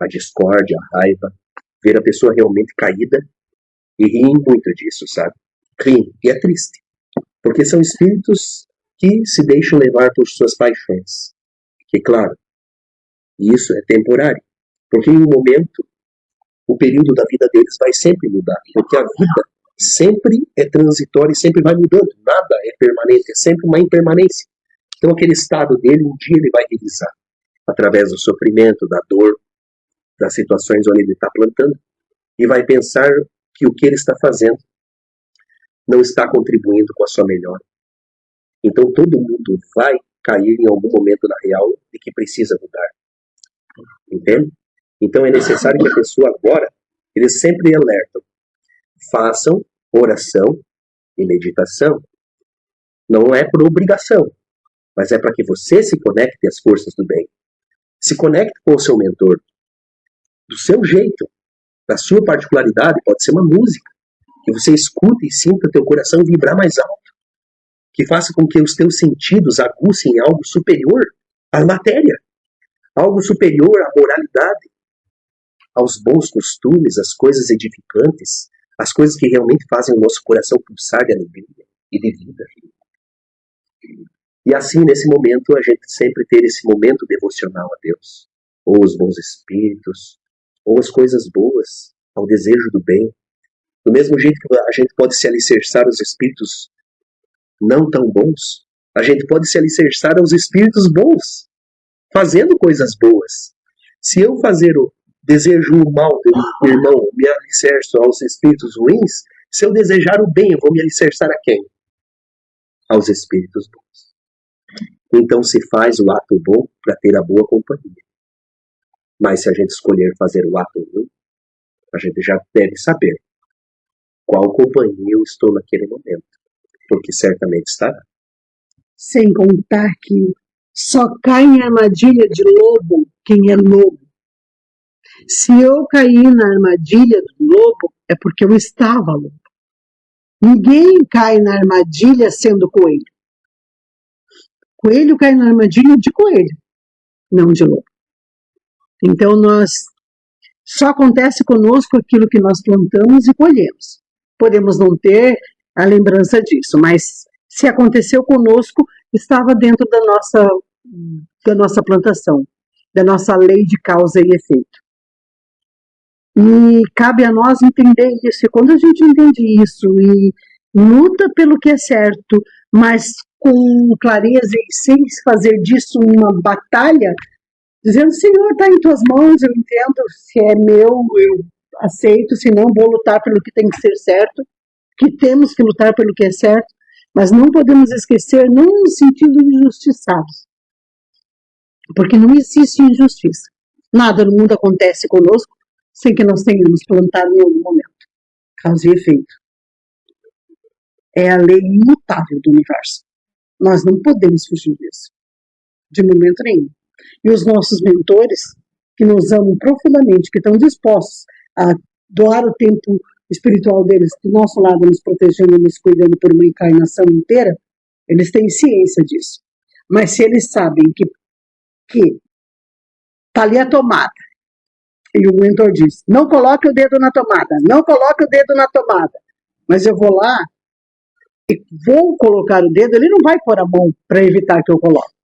a discórdia, a raiva, ver a pessoa realmente caída e riem muito disso, sabe? Riem, e é triste, porque são espíritos que se deixam levar por suas paixões. E claro, isso é temporário, porque em um momento, o período da vida deles vai sempre mudar, porque a vida sempre é transitória e sempre vai mudando, nada é permanente, é sempre uma impermanência. Então aquele estado dele, um dia ele vai revisar, através do sofrimento, da dor, das situações onde ele está plantando, e vai pensar que o que ele está fazendo não está contribuindo com a sua melhora. Então todo mundo vai cair em algum momento na real de que precisa mudar. Entende? Então é necessário que a pessoa agora, eles sempre alertam, façam oração e meditação. Não é por obrigação, mas é para que você se conecte às forças do bem. Se conecte com o seu mentor, do seu jeito, da sua particularidade, pode ser uma música, que você escute e sinta o teu coração vibrar mais alto, que faça com que os teus sentidos aguçem algo superior à matéria, algo superior à moralidade, aos bons costumes, às coisas edificantes, às coisas que realmente fazem o nosso coração pulsar de alegria e de vida. E assim, nesse momento, a gente sempre ter esse momento devocional a Deus, ou os bons espíritos, ou as coisas boas, ao desejo do bem. Do mesmo jeito que a gente pode se alicerçar aos espíritos não tão bons, a gente pode se alicerçar aos espíritos bons, fazendo coisas boas. Se eu desejo o mal do meu irmão, me alicerço aos espíritos ruins, se eu desejar o bem, eu vou me alicerçar a quem? Aos espíritos bons. Então se faz o ato bom para ter a boa companhia. Mas se a gente escolher fazer o ato ruim, a gente já deve saber qual companhia eu estou naquele momento, porque certamente estará. Sem contar que só cai em armadilha de lobo quem é lobo. Se eu cair na armadilha do lobo, é porque eu estava lobo. Ninguém cai na armadilha sendo coelho. Coelho cai na armadilha de coelho, não de lobo. Então só acontece conosco aquilo que nós plantamos e colhemos. podemos não ter a lembrança disso, mas se aconteceu conosco, estava dentro da nossa plantação, da nossa lei de causa e efeito. E cabe a nós entender isso. E quando a gente entende isso e luta pelo que é certo, mas com clareza e sem fazer disso uma batalha, dizendo, Senhor, está em tuas mãos, eu entendo, se é meu, eu aceito, se não, vou lutar pelo que tem que ser certo, que temos que lutar pelo que é certo, mas não podemos esquecer, não no sentido de injustiçados, porque não existe injustiça. Nada no mundo acontece conosco sem que nós tenhamos plantado em algum momento. Causa e efeito. É a lei imutável do universo. Nós não podemos fugir disso, de momento nenhum. E os nossos mentores, que nos amam profundamente, que estão dispostos a doar o tempo espiritual deles do nosso lado, nos protegendo, nos cuidando por uma encarnação inteira, eles têm ciência disso. Mas se eles sabem que está ali a tomada, e o mentor diz, não coloque o dedo na tomada, não coloque o dedo na tomada, mas eu vou lá e vou colocar o dedo, ele não vai pôr a mão para evitar que eu coloque.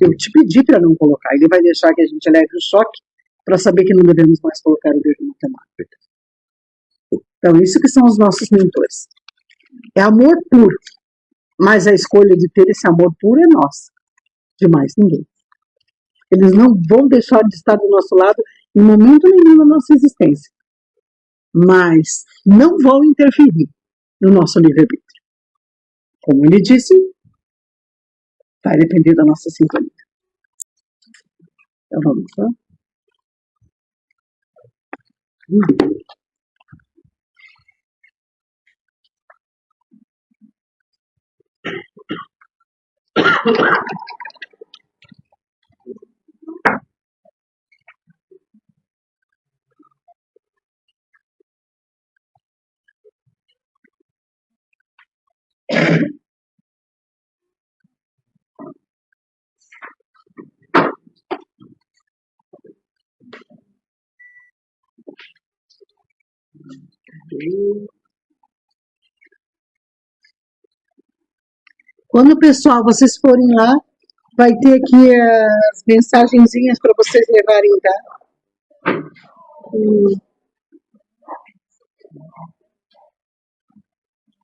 Eu te pedi para não colocar, ele vai deixar que a gente leve o choque para saber que não devemos mais colocar o dedo na tomada. Então, isso que são os nossos mentores. É amor puro, mas a escolha de ter esse amor puro é nossa, de mais ninguém. Eles não vão deixar de estar do nosso lado em momento nenhum na nossa existência, mas não vão interferir no nosso livre-arbítrio. Como ele disse, vai depender da nossa sintonia. Então vamos lá. Quando, pessoal, vocês forem lá, vai ter aqui as mensagenzinhas para vocês levarem, tá?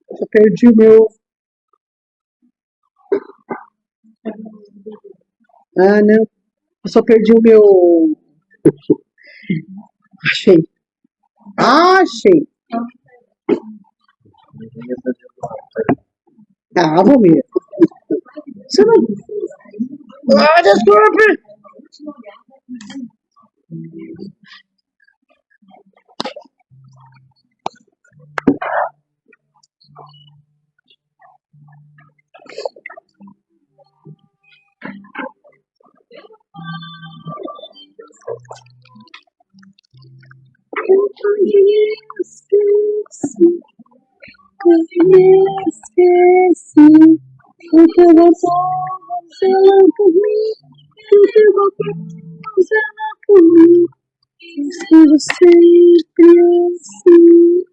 Eu perdi o meu... Ah, não. Eu só perdi o meu... Achei. Achei. Ah, vou mesmo. Você não... Ah, desculpe! Esqueci o que você fazendo por mim, o que você fazendo por mim, seja sempre assim.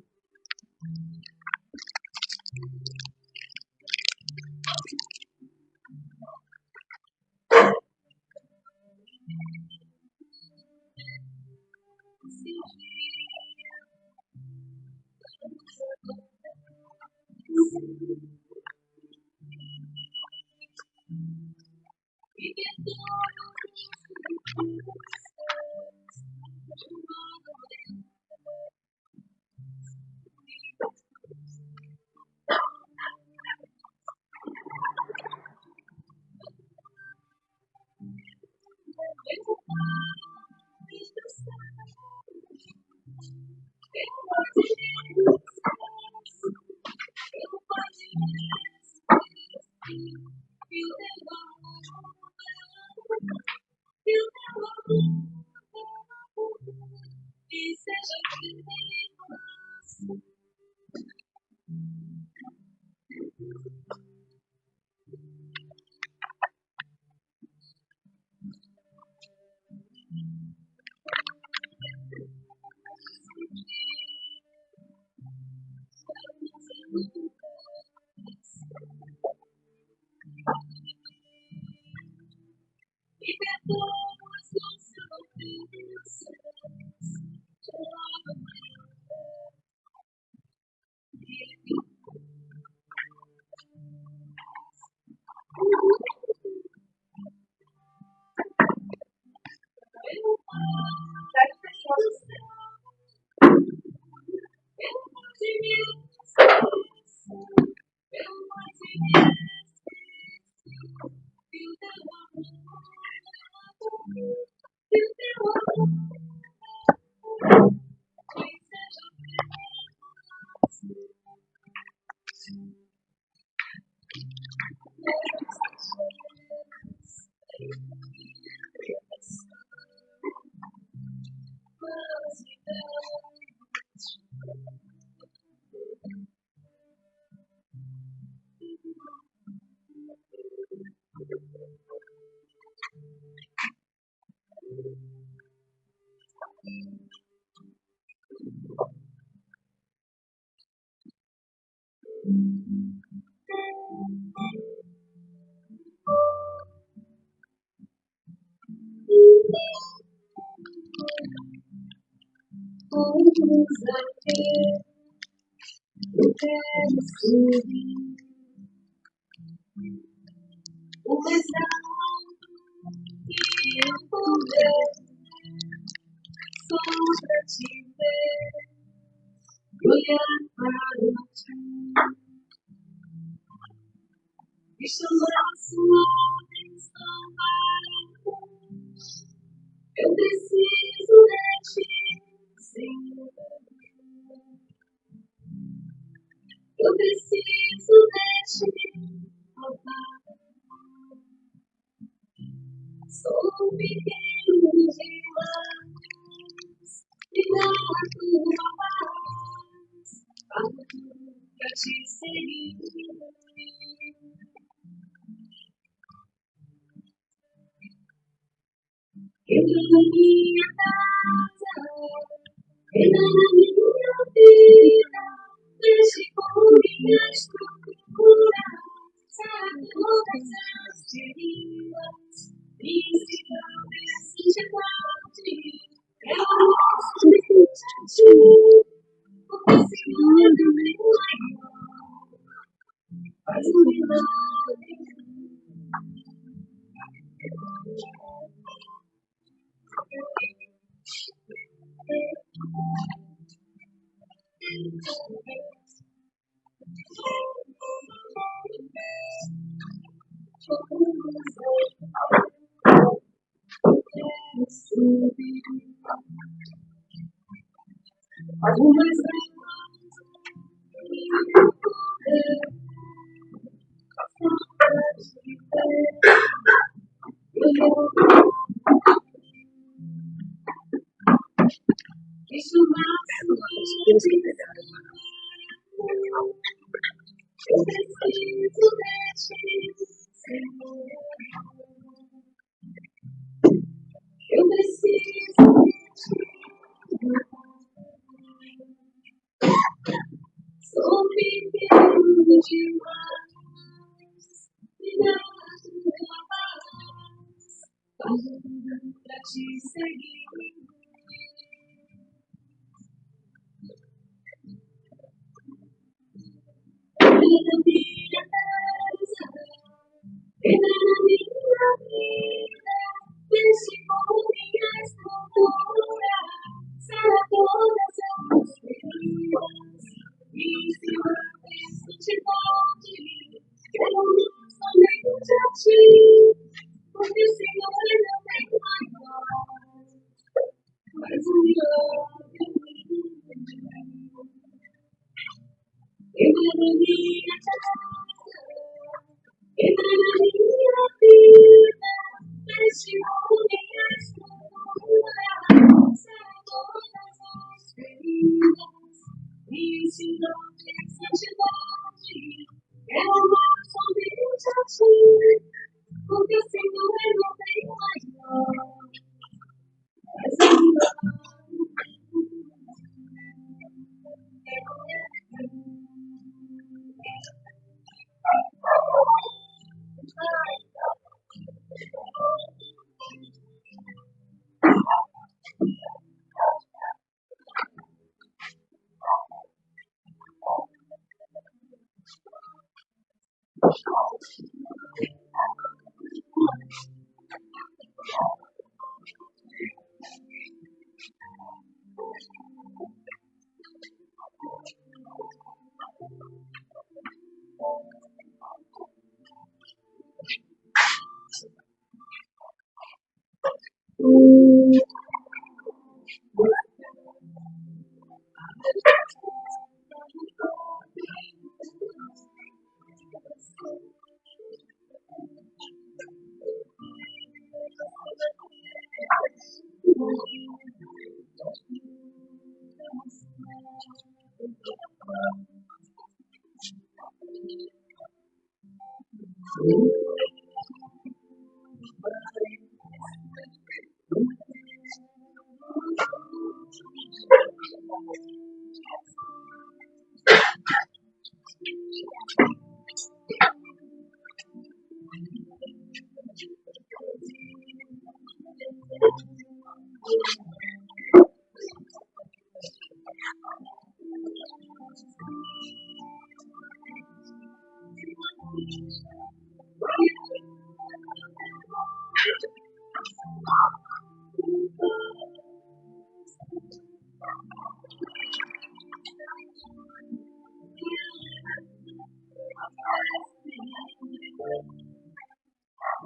Temos que pegar. Eu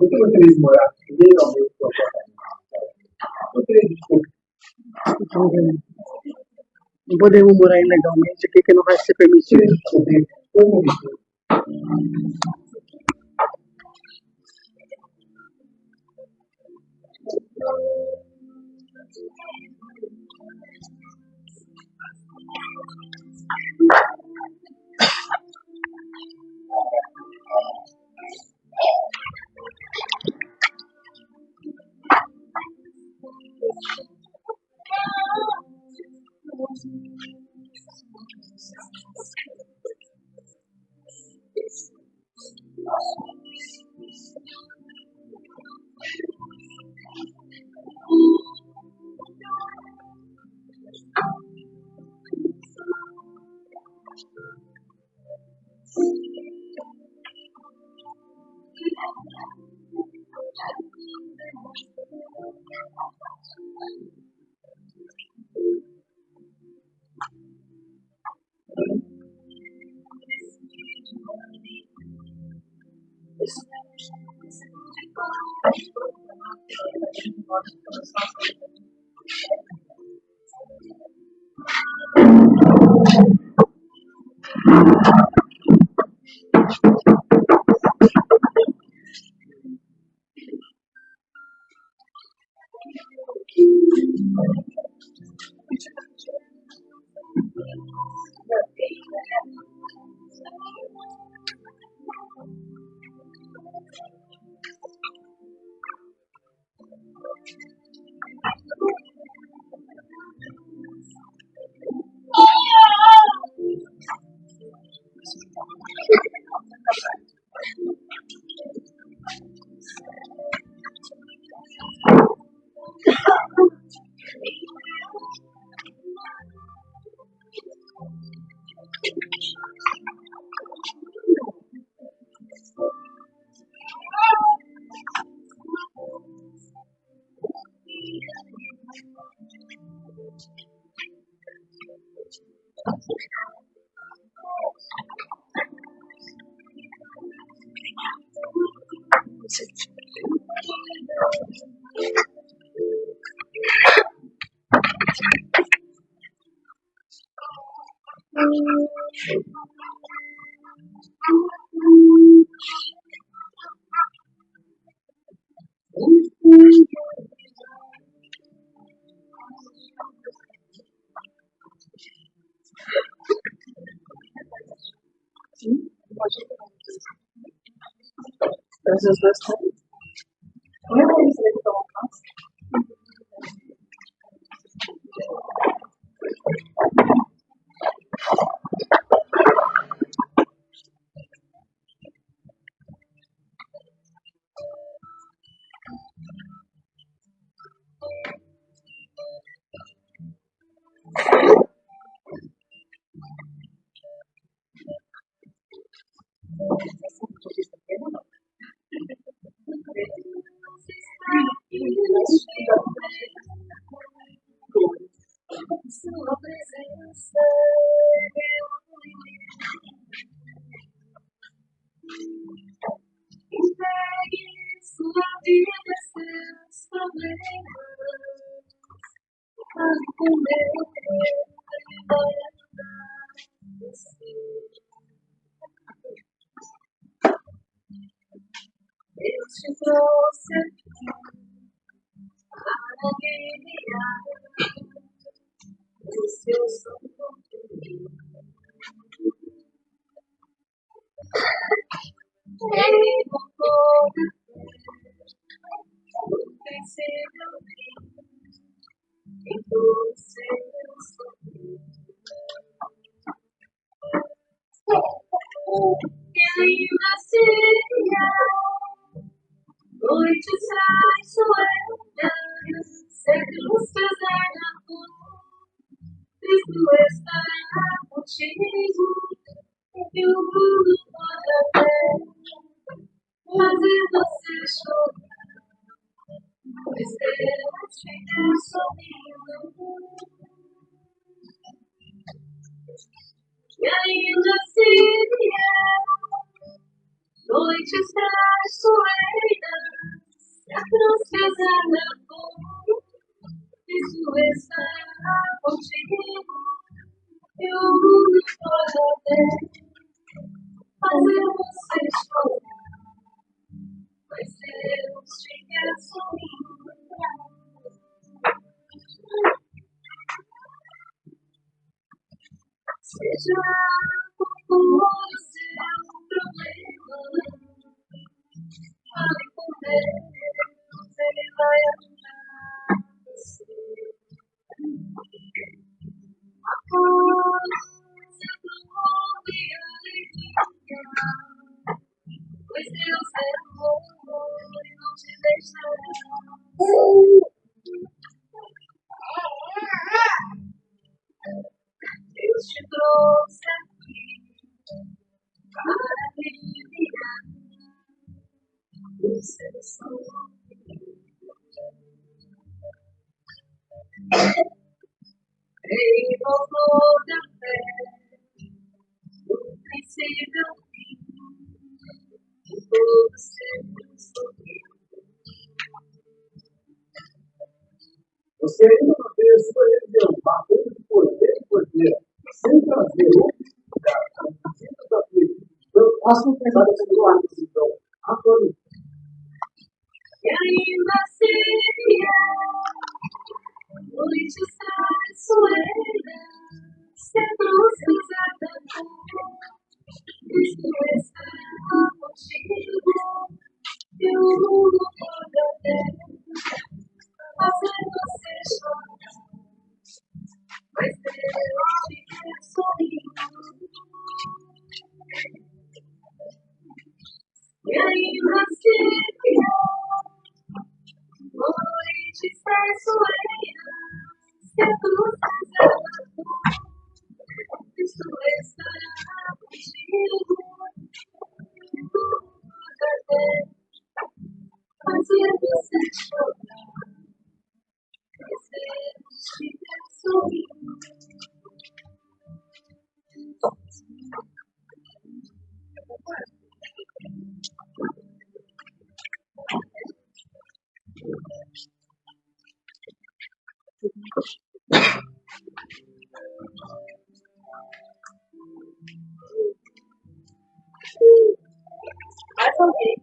tenho interesse em morar legalmente no apartamento. Não podemos morar ilegalmente aqui que não vai ser permitido. Essas duas coisas. Noites traiçoeiras, séculos caserna, Cristo está contigo, e o mundo pode até fazer você chorar, pois Deus fica sorrindo. E ainda se vier noites traiçoeiras, a cruz pesar na dor, Cristo está contigo, e o mundo pode até fazer você chorar, mas Deus te quer sorrindo. Seja qual for o seu problema, fale com Deus, Ele vai ajudar você. A paz é amor e alegria, pois Deus é amor e não te deixará. Deus te trouxe aqui para brilhar o seu sol. Em louvor da fé, o princípio ao fim, de todo seu sorriso. Você ainda não tem a sua religião, batendo de porteira, sem trazer a visita da vida. Então, faça um pensar nesse lado, então. Antônio. E ainda se vier noites traiçoeiras, se a cruz quiser dar Cristo está contigo, e o mundo pode até fazer você chorar, mas Deus te quer sorrindo. E ainda se vier noites traiçoeiras, se a cruz quiser dar Cristo está contigo, e o mundo pode até fazer você chorar, mas Deus te quer sorrindo. Mais alguém?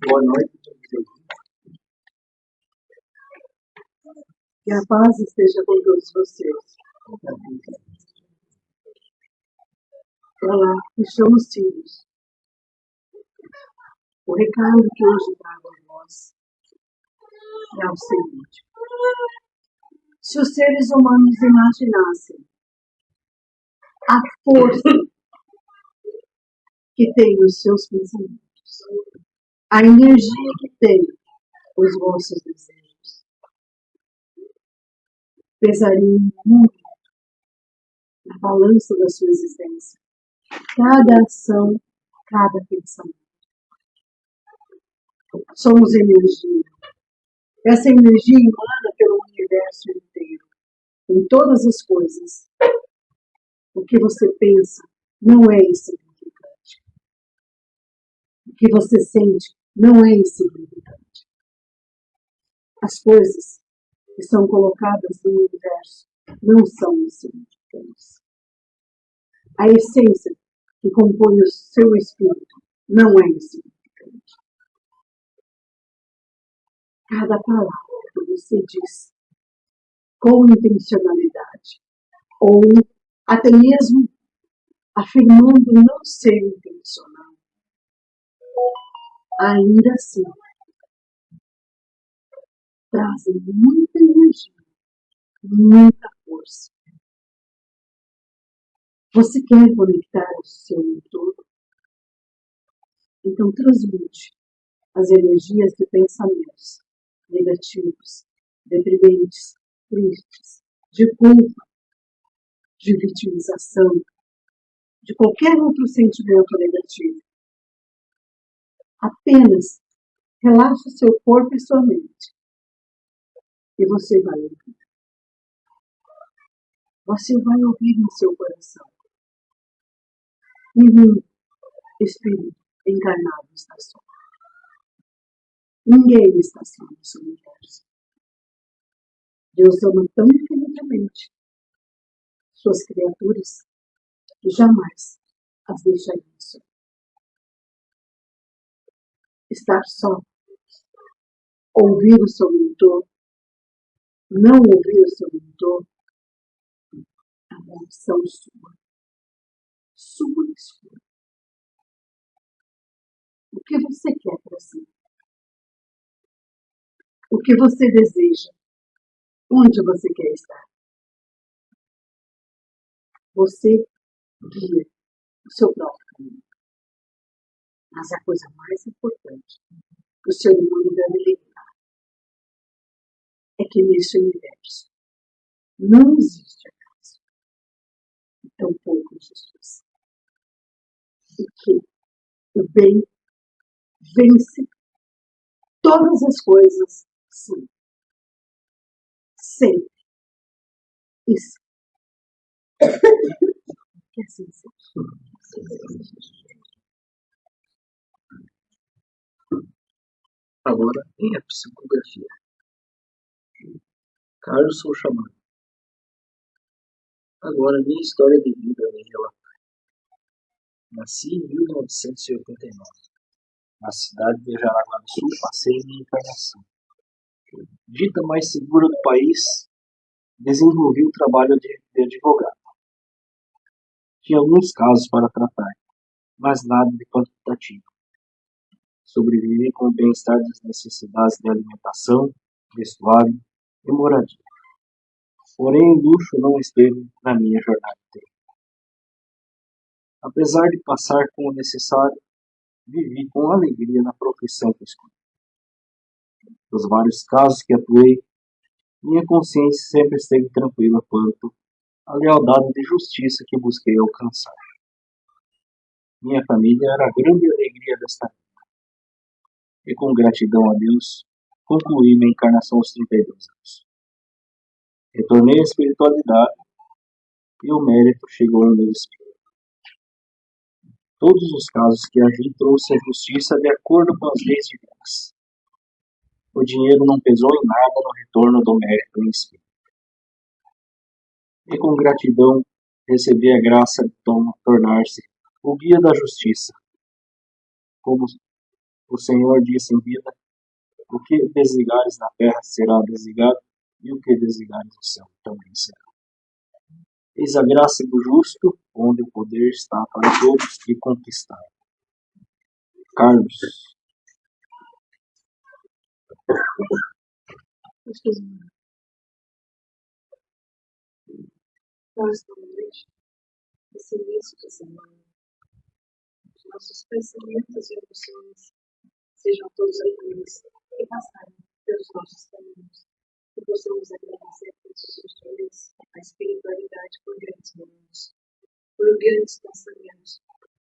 Boa noite. Que a paz esteja com todos vocês. Olá, me chamo Sirius. O recado que hoje trago a vós é o seguinte: se os seres humanos imaginassem a força que tem os seus pensamentos, a energia que tem os vossos desejos, pesariam muito na balança da sua existência cada ação, cada pensamento. Somos energia. Essa energia emana pelo universo inteiro, em todas as coisas. O que você pensa não é insignificante. O que você sente não é insignificante. As coisas que são colocadas no universo não são insignificantes. A essência que compõe o seu espírito não é insignificante. Cada palavra que você diz com intencionalidade, ou até mesmo afirmando não ser intencional, ainda assim trazem muita energia, muita força. Você quer conectar o seu entorno? Então transmute as energias de pensamentos negativos, deprimentes, tristes, de culpa, de vitimização, de qualquer outro sentimento negativo. Apenas relaxe seu corpo e sua mente. E você vai ouvir. Você vai ouvir no seu coração. Nenhum espírito encarnado está só. Ninguém está só nesse universo. Deus ama tão infinitamente suas criaturas que jamais as deixaria só. Estar só, ouvir o seu mentor, não ouvir o seu mentor, é uma opção sua escolha. O que você quer para si? O que você deseja? Onde você quer estar? Você guia o seu próprio caminho. Mas a coisa mais importante que o ser humano deve lembrar é que nesse universo não existe acaso, e tampouco injustiça. E que o bem vence todas as coisas, sim. Sempre. Isso. Que assim seja. Agora, em a psicografia. Carlos sou chamado. Agora, minha história de vida é relatar. Nasci em 1989, na cidade de Jaraguá do Sul, passei minha encarnação. Dita mais segura do país, desenvolvi o trabalho de advogado. Tinha alguns casos para tratar, mas nada de quantitativo. Sobrevivi com o bem-estar das necessidades de alimentação, vestuário e moradia. Porém, o luxo não esteve na minha jornada inteira. Apesar de passar com o necessário, vivi com alegria na profissão que escolhi. Nos vários casos que atuei, minha consciência sempre esteve tranquila quanto à lealdade de justiça que busquei alcançar. Minha família era a grande alegria desta vida. E com gratidão a Deus, concluí minha encarnação aos 32 anos. Retornei à espiritualidade e o mérito chegou ao meu espírito. Todos os casos que agi trouxe a justiça de acordo com as leis divinas. O dinheiro não pesou em nada no retorno do mérito em espírito. E com gratidão recebi a graça de tornar-se o guia da justiça. Como o Senhor disse em vida, o que desligares na terra será desligado, e o que desligares no céu também será. Eis a graça do justo, onde o poder está para todos que conquistar. Carlos. Nós estamos nesse início de semana. Os nossos pensamentos e emoções sejam todos alegres e passarem pelos nossos caminhos. Que possamos agradecer a todos os dias a espiritualidade por grandes momentos, por grandes pensamentos,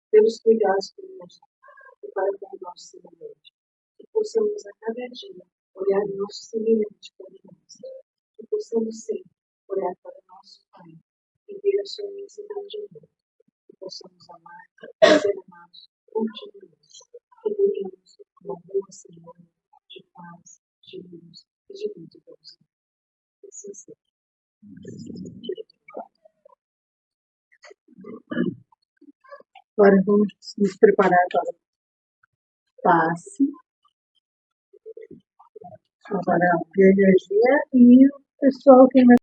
pelos cuidados conosco e para com o nosso semelhante. Que possamos a cada dia olhar o nosso semelhante para nós. Que possamos sempre olhar para o nosso Pai e ver a sua imensidade de amor. Que possamos amar e ser amados continuamente. Que tenhamos uma boa semana de paz, de luz e de muito Deus. Que assim seja. Agora vamos nos preparar para o passe, agora a energia e o pessoal que vai